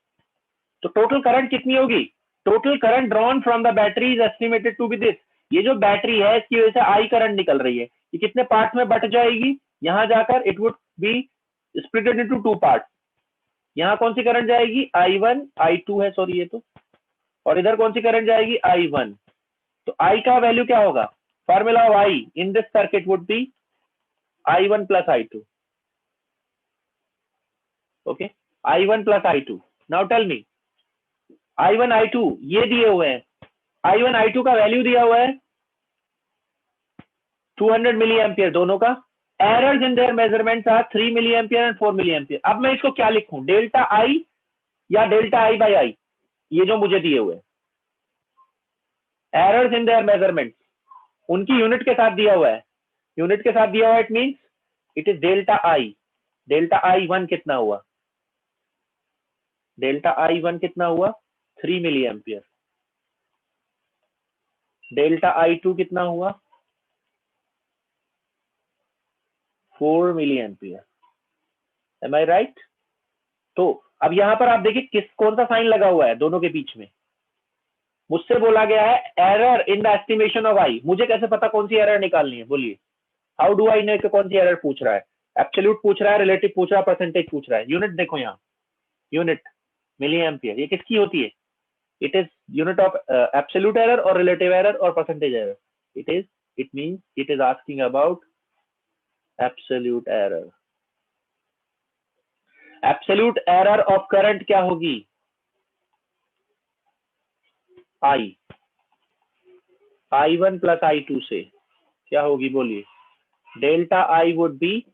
तो टोटल करंट कितनी होगी? Total current drawn from the battery is estimated to be this. ये जो बैटरी है इसकी वजह से आई करंट निकल रही है, ये कितने पार्ट में बट जाएगी? यहां जाकर it would B splitted into 2 part. यहाँ कौन सी करंट जाएगी? I1, I2 है, सॉरी ये तो, और इधर कौन सी करंट जाएगी? I1। तो I का वैल्यू क्या होगा? Formula of I in this circuit would be I1 plus I2। Okay, I1 plus I2। Now tell me, I1 I2 ये दिए हुए हैं, I1 I2 का वैल्यू दिया हुआ है 200 मिली एम्पियर, दोनों का। Errors in their measurements are 3 milli ampere and 4 milli ampere. अब मैं इसको क्या लिखूं, डेल्टा आई या डेल्टा आई बाई आई? ये जो मुझे दिए हुए एरर्स इन देयर मेजरमेंट्स, उनकी यूनिट के साथ दिया हुआ है, यूनिट के साथ दिया हुआ है, it means it is delta I. Delta I one कितना हुआ? डेल्टा आई वन कितना हुआ? 3 milli ampere. Delta I two कितना हुआ? 4 milli ampere. Am I right? तो अब यहां पर आप देखिए कौन सा साइन लगा हुआ है दोनों के बीच में। मुझसे बोला गया है error in the estimation of I. मुझे कैसे पता कौन सी एरर निकालनी है? बोलिए, हाउ डू आई नो कि कौन सी एरर पूछ रहा है? एब्सोल्यूट पूछ रहा है, रिलेटिव पूछ रहा है, परसेंटेज पूछ रहा है। यूनिट देखो यहाँ, यूनिट मिली एम्पियर, ये किसकी होती है? It is unit of absolute error और रिलेटिव एरर और percentage error. It means it is asking about absolute error. Absolute error of current क्या होगी? आई, I1 प्लस I2 से क्या होगी? बोलिए, delta I would be,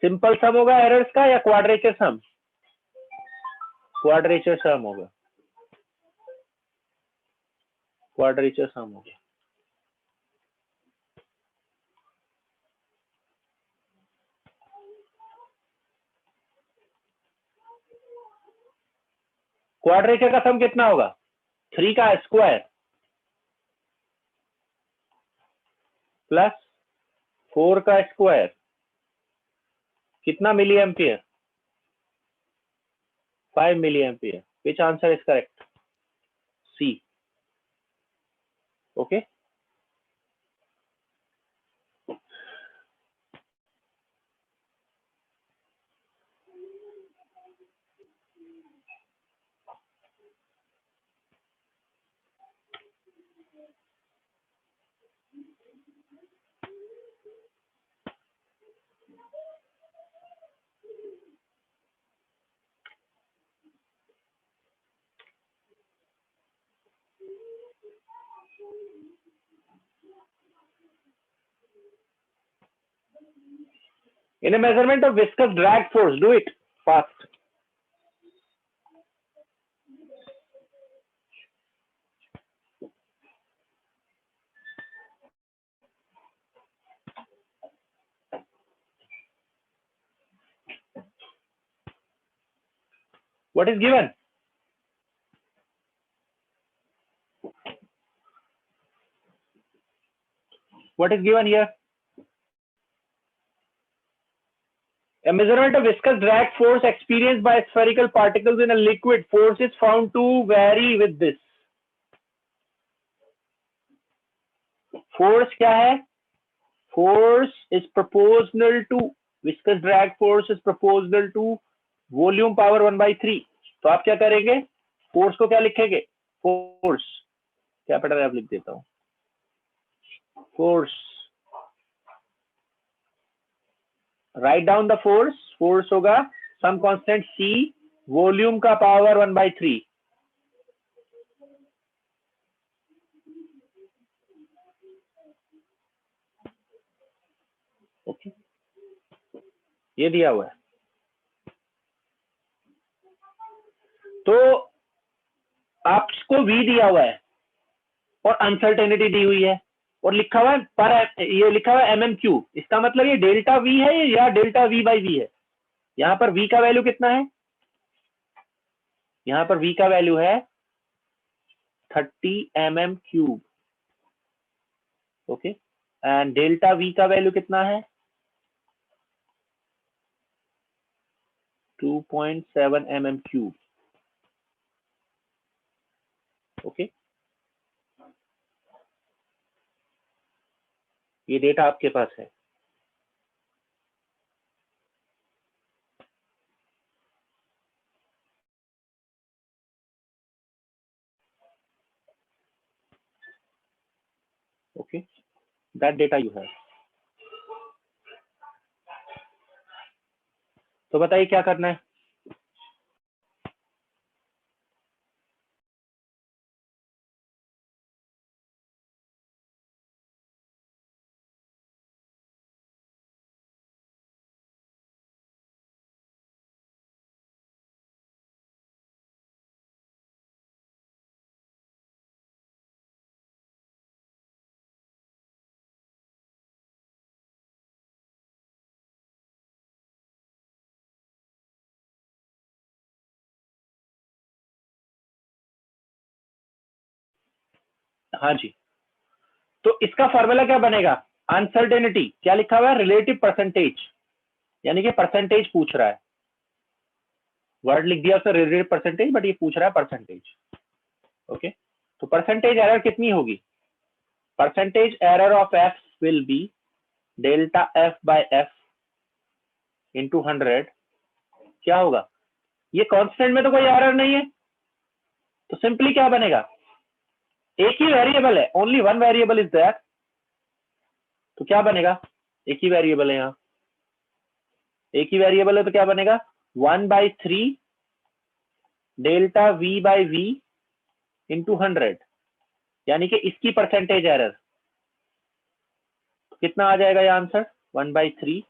simple सम होगा एरर्स का या क्वाड्रेचर सम? क्वाड्रेचर सम होगा, क्वाड्रेचर सम होगा। क्वाड्रेचर का सम कितना होगा? 3 का स्क्वायर प्लस 4 का स्क्वायर, कितना milli ampere? 5 milli ampere. Which answer is correct? C. Okay. In a measurement of viscous drag force, do it fast. What is given? What is given here? A measurement of viscous drag force experienced by spherical particles in a liquid. Force is found to vary with this. Force क्या है? Force is proportional to viscous drag force is proportional to volume power 1/3. तो आप क्या करेंगे? Force को क्या लिखेंगे? Force capital F लिख देता हूं. Force, write down the force. Force होगा सम कांस्टेंट सी, वॉल्यूम का पावर 1/3. ओके, ये दिया हुआ है. तो आपको v दिया हुआ है और अनसर्टेनिटी दी हुई है और लिखा हुआ है पर, ये लिखा हुआ है mm3. इसका मतलब ये डेल्टा v है या डेल्टा v/v है. यहां पर v का वैल्यू कितना है? यहां पर v का वैल्यू है 30 mm3. Okay, and delta v का वैल्यू कितना है? 2.7 mm3. ओके, ये डेटा आपके पास है. Okay, that data you have. तो बताइए क्या करना है? हाँ जी, तो इसका फॉर्मूला क्या बनेगा? अनसर्टेनिटी क्या लिखा हुआ है? रिलेटिव परसेंटेज, यानी कि परसेंटेज पूछ रहा है. वर्ड लिख दिया उसने रिलेटिव परसेंटेज, बट ये पूछ रहा है परसेंटेज. ओके, तो परसेंटेज एरर कितनी होगी? Percentage error of F will be delta F by F into 100. क्या होगा? ये कांस्टेंट में तो कोई एरर नहीं है, तो सिंपली क्या बनेगा? एक ही वेरिएबल है, only one variable is there. तो क्या बनेगा? एक ही वेरिएबल है, यहाँ एक ही वेरिएबल है, तो क्या बनेगा? 1/3 डेल्टा v/v इंटू 100, यानी कि इसकी परसेंटेज एरर. कितना आ जाएगा ये आंसर? 1/3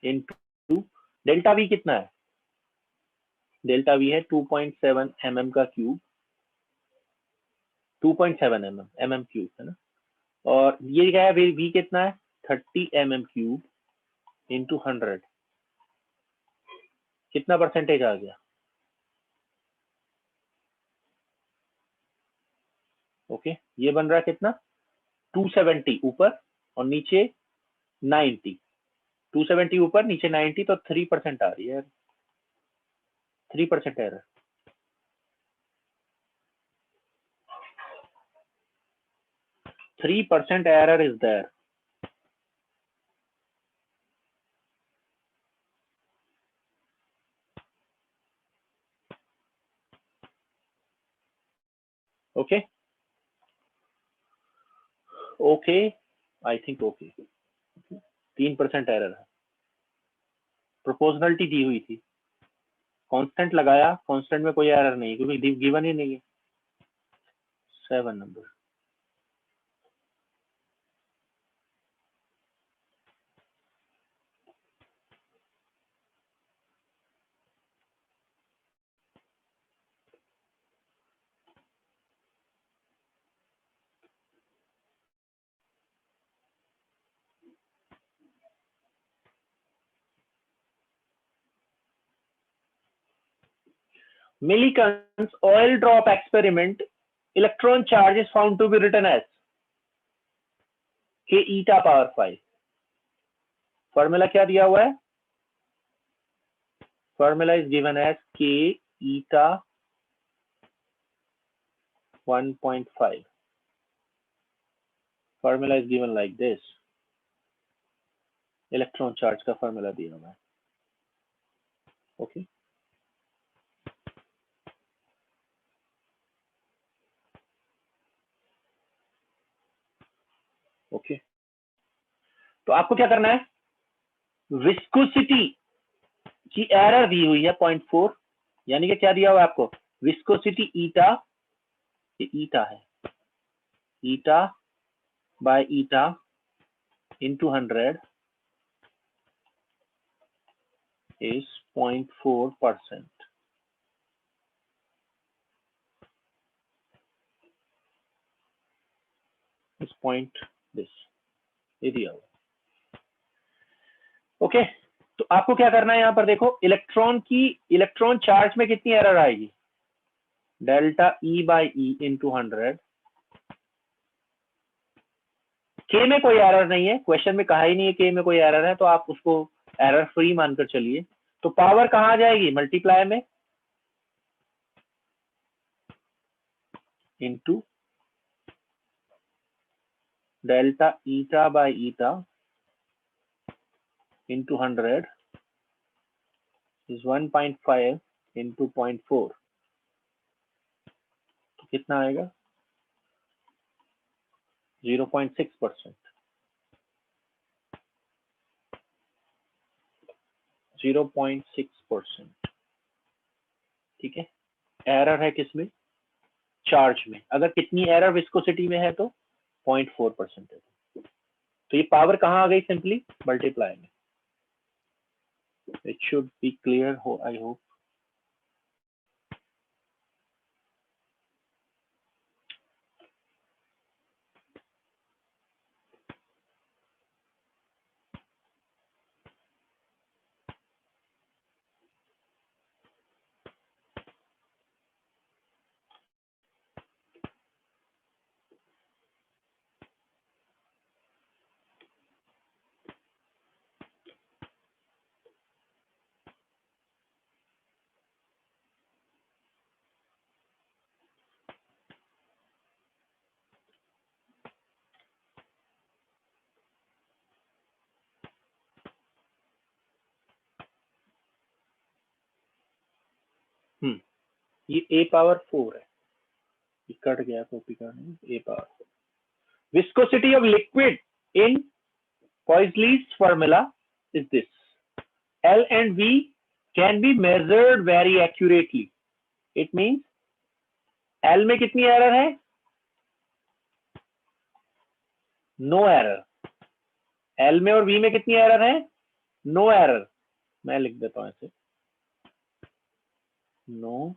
इंटू डेल्टा v कितना है? डेल्टा v है 2.7 mm का क्यूब, 2.7 mm क्यूब है ना. और ये क्या है? v कितना है? 30 mm क्यूब इंटू 100. कितना परसेंटेज आ गया? ओके, ये बन रहा है कितना? 270 ऊपर और नीचे 90, 270 ऊपर नीचे 90, तो 3% आ रही है, 3% error. % error is there. Okay. Okay, I think okay. 3% error है। प्रोपोर्शनलिटी दी हुई थी, कांस्टेंट लगाया, कांस्टेंट में कोई एरर नहीं क्योंकि गिवन ही नहीं है। 7 number. Millikan's oil drop experiment, electron charge is found to be written as k eta power 5। Formula क्या दिया हुआ है? Formula is given as k eta 1.5। Formula is given like this. Electron charge का formula दिया हुआ है। Okay, okay, तो आपको क्या करना है? विस्कोसिटी की एरर दी हुई है 0.4, यानी कि क्या दिया हुआ है आपको? विस्कोसिटी ईटा, ये ईटा है, eta by eta into 100 is 0.4%। इस पॉइंट दिस ये दिया हुआ। ओके, तो आपको क्या करना है? यहां पर देखो, इलेक्ट्रॉन चार्ज में कितनी एरर आएगी? Delta E by E into 100। के में कोई एरर नहीं है, क्वेश्चन में कहा ही नहीं है के में कोई एरर है, तो आप उसको एरर फ्री मानकर चलिए। तो पावर कहां आ जाएगी? मल्टीप्लाई में into delta eta by eta into 100 is 1.5 into 0.4। तो कितना आएगा? 0.6%। 0.6%। ठीक है, एरर है किसमें? चार्ज में। अगर कितनी एरर विस्कोसिटी में है तो 0.4% है। तो ये पावर कहां आ गई? सिंपली मल्टीप्लाई में। इट शुड बी क्लियर हो, आई होप। ये a पावर 4 है, ये कट गया कॉपी करने। a power 4। Viscosity of liquid in Poiseuille's formula is this: L and V can be measured very accurately. It means L में कितनी error है? No error. L में और V में कितनी एरर है? No error. मैं लिख देता हूं ऐसे, no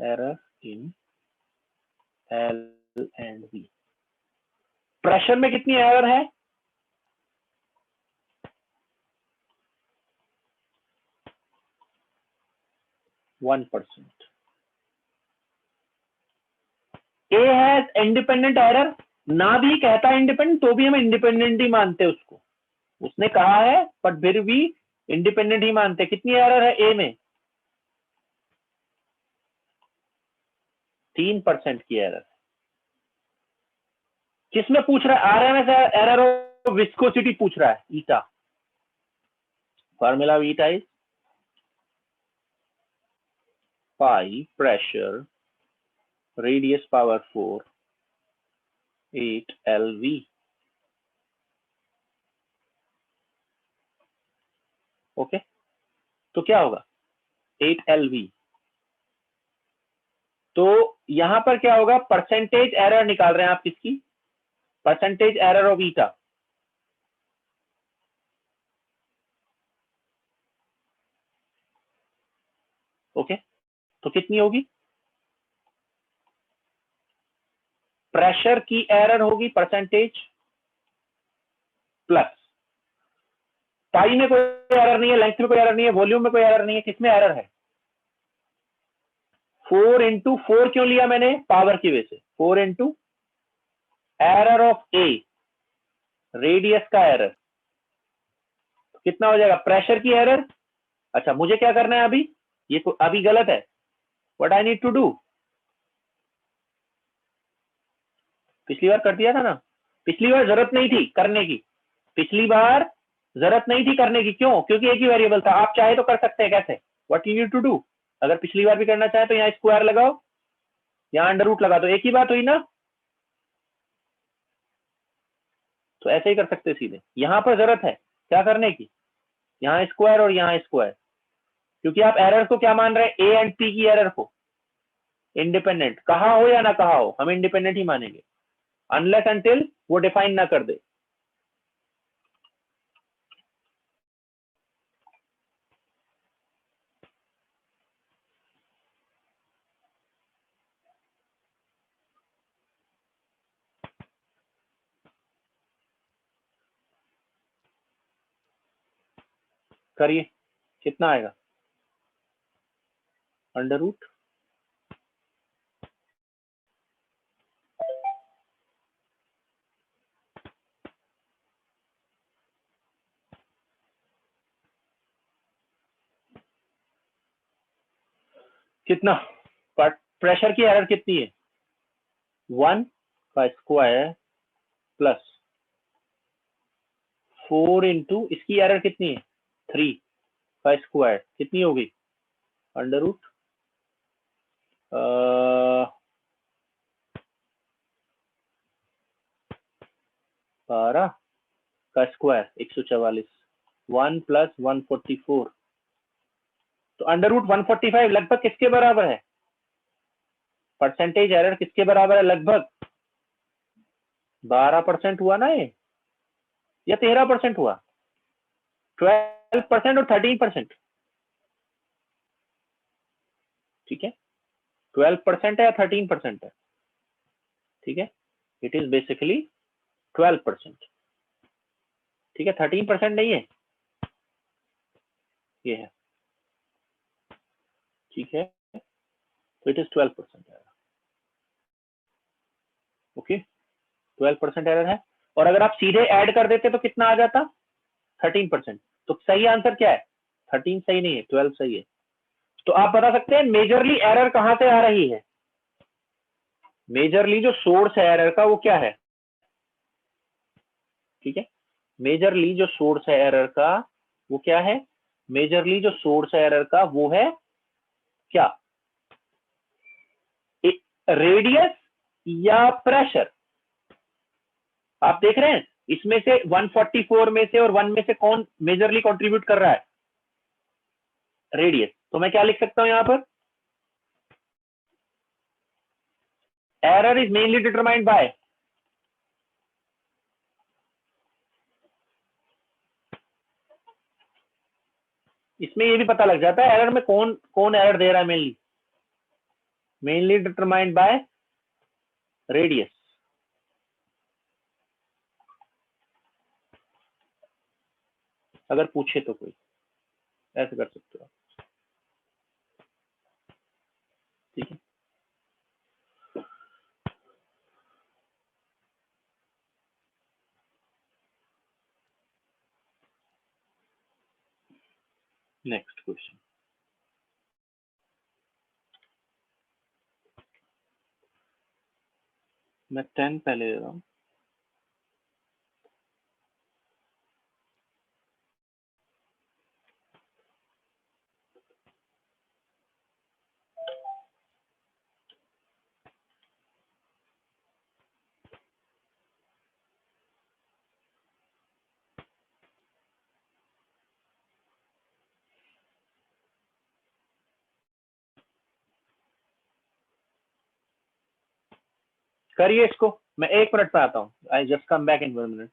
error in L and V। Pressure में कितनी एरर है? 1%. A has independent error, ना भी कहता है इंडिपेंडेंट तो भी हम इंडिपेंडेंट ही मानते हैं उसको, उसने कहा है बट फिर भी इंडिपेंडेंट ही मानते हैं। कितनी एरर है ए में? 3% की एरर। किसमें पूछ रहा है? आरएमएस एरर ऑफ विस्कोसिटी पूछ रहा है, eta. Formula eta is pi pressure radius power 4 8 LV। Okay, तो क्या होगा 8 LV। तो यहां पर क्या होगा? परसेंटेज एरर निकाल रहे हैं आप किसकी? Percentage error of eta. Okay, तो कितनी होगी? प्रेशर की एरर होगी परसेंटेज प्लस पाई में कोई एरर नहीं है, लेंथ में कोई एरर नहीं है, वॉल्यूम में कोई एरर नहीं है, किसमें एरर है? 4 इंटू 4 क्यों लिया मैंने? पावर की वजह से। 4 into error of A, radius का एरर, कितना हो जाएगा? प्रेशर की एरर। अच्छा, मुझे क्या करना है अभी? ये तो अभी गलत है। What I need to do? पिछली बार कर दिया था ना। पिछली बार जरूरत नहीं थी करने की, पिछली बार जरूरत नहीं थी करने की। क्यों? क्योंकि एक ही वेरिएबल था। आप चाहे तो कर सकते हैं। कैसे? What you need to do, अगर पिछली बार भी करना चाहे तो यहाँ स्क्वायर लगाओ, यहाँ अंडर रूट लगा दो, एक ही बात हुई ना। तो ऐसे ही कर सकते सीधे। यहां पर जरूरत है क्या करने की? यहाँ स्क्वायर और यहाँ स्क्वायर, क्योंकि आप एरर को क्या मान रहे हैं? ए एंड पी की एरर को इंडिपेंडेंट, कहा हो या ना कहा हो, हम इंडिपेंडेंट ही मानेंगे अनलेस अनटिल वो डिफाइन ना कर दे। करिए, कितना आएगा? अंडर रूट कितना? प्रेशर की एरर कितनी है? 1 का स्क्वायर प्लस 4 इंटू इसकी एरर कितनी है? 3 का स्क्वायर, कितनी होगी? अंडर रूट 12 का स्क्वायर 144, 1 प्लस 144, तो अंडर रूट 145 लगभग किसके बराबर है? परसेंटेज एरर किसके बराबर है? लगभग 12% हुआ ना ये, या 13% हुआ? 12% और 13%, ठीक है। 12% है या 13% है? ठीक है, इट इज बेसिकली 12%, ठीक है। 13% नहीं है, ये है, ठीक है। तो it is 12% error. Okay, 12% error है। और अगर आप सीधे ऐड कर देते तो कितना आ जाता? 13%। तो सही आंसर क्या है? 13 सही नहीं है, 12 सही है। तो आप बता सकते हैं मेजरली एरर कहां से आ रही है? मेजरली जो सोर्स है एरर का वो क्या है? ठीक है, मेजरली जो सोर्स है एरर का वो क्या है? मेजरली जो सोर्स है एरर का वो है क्या? रेडियस या प्रेशर? आप देख रहे हैं इसमें से 144 में से और 1 में से कौन मेजरली कंट्रीब्यूट कर रहा है? रेडियस। तो मैं क्या लिख सकता हूं यहां पर? Error is mainly determined by इसमें ये भी पता लग जाता है एरर में कौन कौन एरर दे रहा है। Mainly determined by radius. अगर पूछे तो कोई ऐसे कर सकते हो। ठीक है। नेक्स्ट क्वेश्चन, मैं 10 पहले ले रहा हूँ। करिए इसको, मैं 1 मिनट में आता हूँ। I just come back in 1 minute.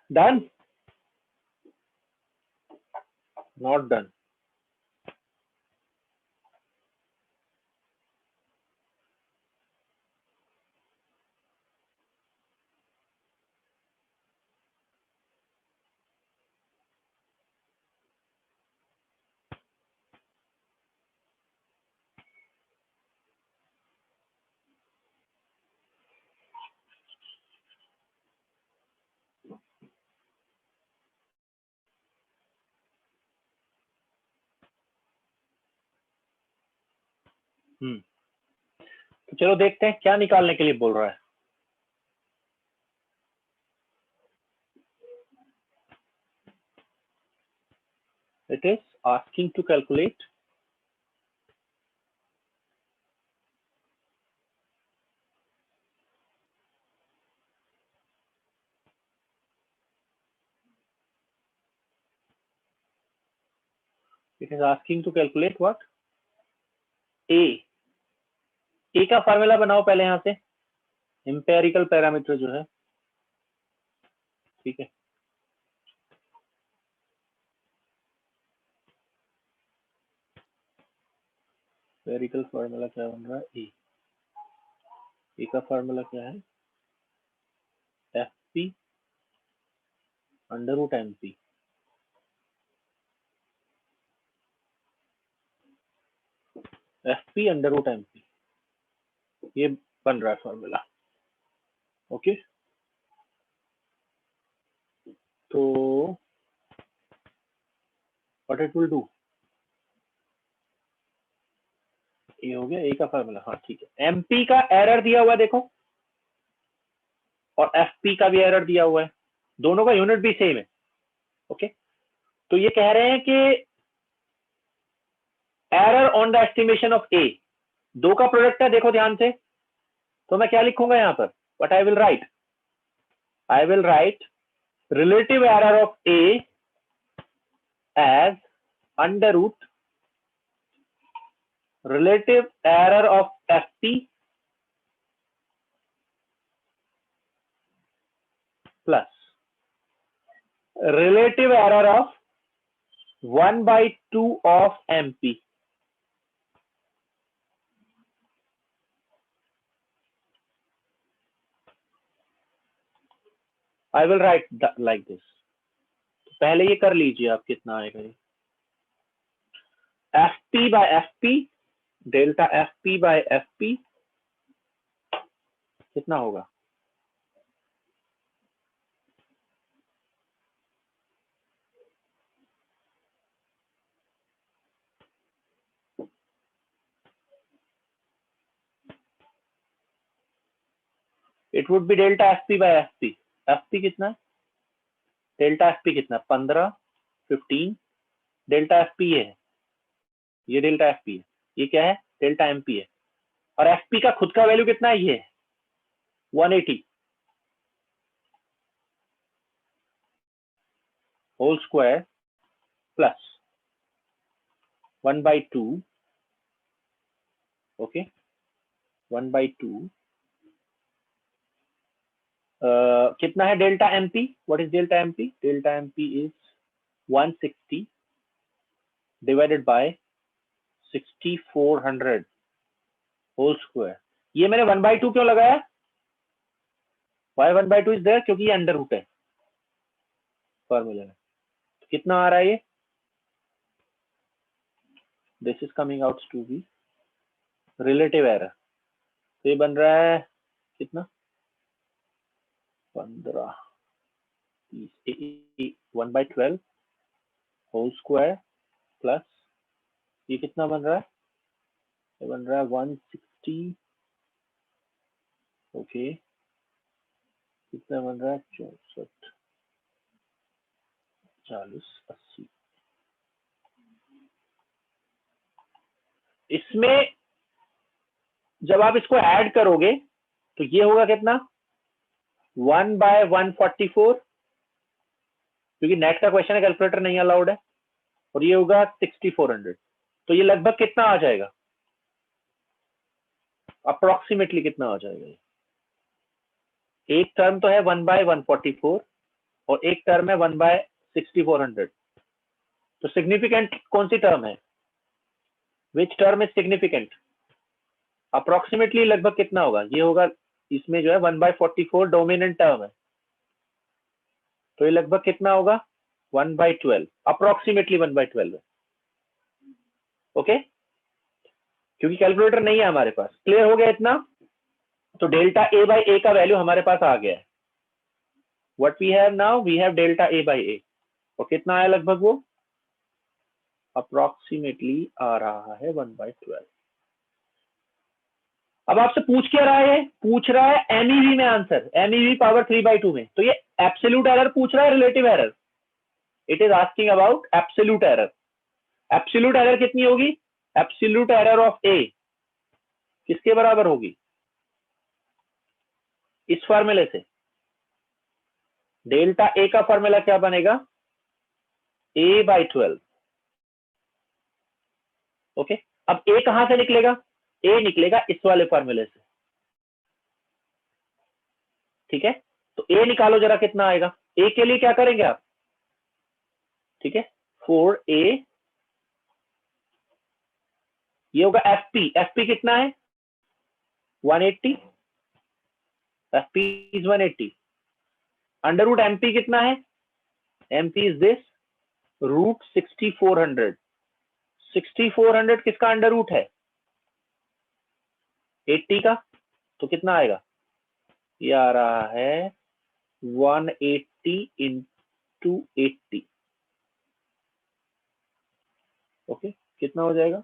Done? Not done? तो चलो देखते हैं क्या निकालने के लिए बोल रहा है। It is asking to calculate what? A का फार्मूला बनाओ पहले यहां से, एम्पेरिकल पैरामीटर जो है, ठीक है। एम्पेरिकल फार्मूला क्या बन रहा है? ए का फार्मूला क्या है? F P under root M P. F P under root M P, ये बन रहा है फार्मूला। ओके, तो व्हाट इट विल डू, ये हो गया ए का फार्मूला। हाँ ठीक है, एमपी का एरर दिया हुआ है देखो, और एफपी का भी एरर दिया हुआ है, दोनों का यूनिट भी सेम है। ओके, तो ये कह रहे हैं कि error on the estimation of A, दो का प्रोडक्ट है, देखो ध्यान से, तो मैं क्या लिखूंगा यहां पर, what I will write relative error of A as under root relative error of FP plus relative error of 1/2 of MP. I will write like this. पहले ये कर लीजिए आप, कितना आएगा ये, FP by FP, delta FP by FP कितना होगा, it would be delta FP by FP. FP कितना, डेल्टा FP कितना, 15, 15, डेल्टा FP ये है, ये डेल्टा FP है, ये क्या है, डेल्टा MP है, और FP का खुद का वैल्यू कितना है, ये है 180 होल स्क्वायर प्लस 1/2, ओके, 1/2 कितना है delta MP, what is delta MP, delta MP is 160 divided by 6400 whole square. ये मैंने 1/2 क्यों लगाया, वाई 1/2 इज देयर, क्योंकि ये अंडर रूट है फॉर्मूला में. तो कितना आ रहा है ये, this is coming out to be relative error, तो ये बन रहा है कितना, 15, 1/12 होल स्क्वायर प्लस ये कितना बन रहा है, ये बन रहा है 160, ओके, कितना बन रहा है, 64, 40, 80. इसमें जब आप इसको ऐड करोगे तो ये होगा कितना, 1/144, क्योंकि नेट का क्वेश्चन है, कैलकुलेटर नहीं अलाउड है, और ये होगा 6400. तो ये लगभग कितना आ जाएगा, अप्रोक्सीमेटली कितना आ जाएगा ये, एक टर्म तो है 1/144 और एक टर्म है 1/6400. तो सिग्निफिकेंट कौन सी टर्म है, which term is significant, approximately लगभग कितना होगा, ये होगा, इसमें जो है 1/44 डोमिनेंट टर्म है, तो ये लगभग कितना होगा 1/12, अप्रोक्सीमेटली 1/12 है, ओके, क्योंकि कैलकुलेटर नहीं है हमारे पास. क्लियर हो गया इतना, तो डेल्टा A/A का वैल्यू हमारे पास आ गया है. What we have now, we have delta A/A, और कितना आया लगभग, वो अप्रोक्सीमेटली आ रहा है 1/12. अब आपसे पूछ क्या रहा है, पूछ रहा है MEV में आंसर, MEV पावर 3/2 में, तो ये एब्सोल्यूट एरर पूछ रहा है, relative error, it is asking about absolute error. Absolute error कितनी होगी, एब्सोल्यूट एरर ऑफ A किसके बराबर होगी, इस फॉर्मूले से, डेल्टा A का फॉर्मूला क्या बनेगा, A/12, ओके. अब A कहां से निकलेगा, A निकलेगा इस वाले फॉर्मूले से, ठीक है. तो A निकालो जरा, कितना आएगा, A के लिए क्या करेंगे आप, ठीक है, 4A, ये होगा FP कितना है 180, FP is 180, under root MP कितना है, MP इज दिस रूट 6400. 6400 किसका अंडर रूट है, 80 का, तो कितना आएगा, ये आ रहा है 180 इंटू 80, ओके, कितना हो जाएगा,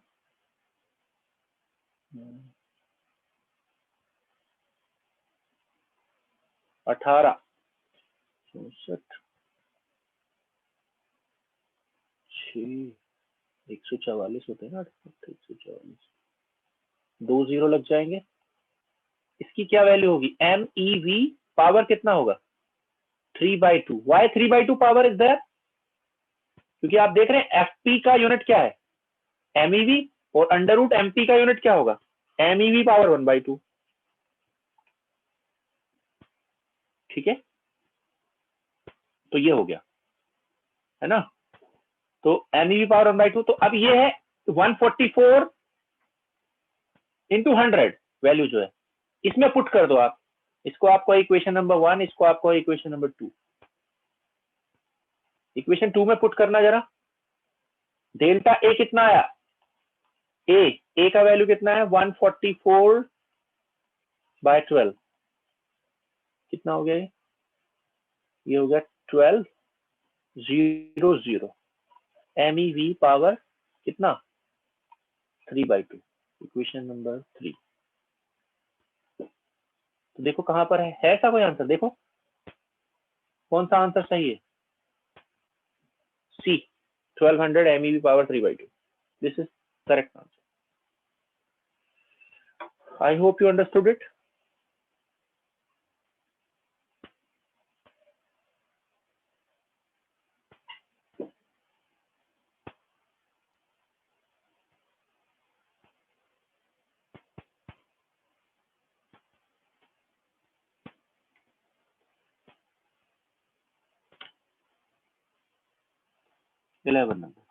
18, 64, 144 होते हैं ना, 144, 2 0 लग जाएंगे। इसकी क्या वैल्यू होगी? MEV पावर कितना होगा? 3/2। Why 3/2 power is there? क्योंकि आप देख रहे हैं FP का यूनिट क्या है? MEV, और अंडर रूट MP का यूनिट क्या होगा? MEV power 1/2। ठीक है, तो ये हो गया है ना। तो MEV पावर 1/2, तो अब ये है 144 इंटू 100 वैल्यू जो है, इसमें पुट कर दो आप। इसको आपको इक्वेशन नंबर 1, इसको आपको इक्वेशन नंबर 2। इक्वेशन 2 में पुट करना जरा। डेल्टा ए कितना आया? ए का वैल्यू कितना है? 144/12 कितना हो गया? ये हो गया 1200। MEV पावर कितना? 3/2। Equation number 3। तो देखो कहां पर है ऐसा कोई आंसर? देखो कौन सा आंसर सही है? सी, 1200 MEV power 3/2। This is correct answer. I hope you understood it. Eleven number.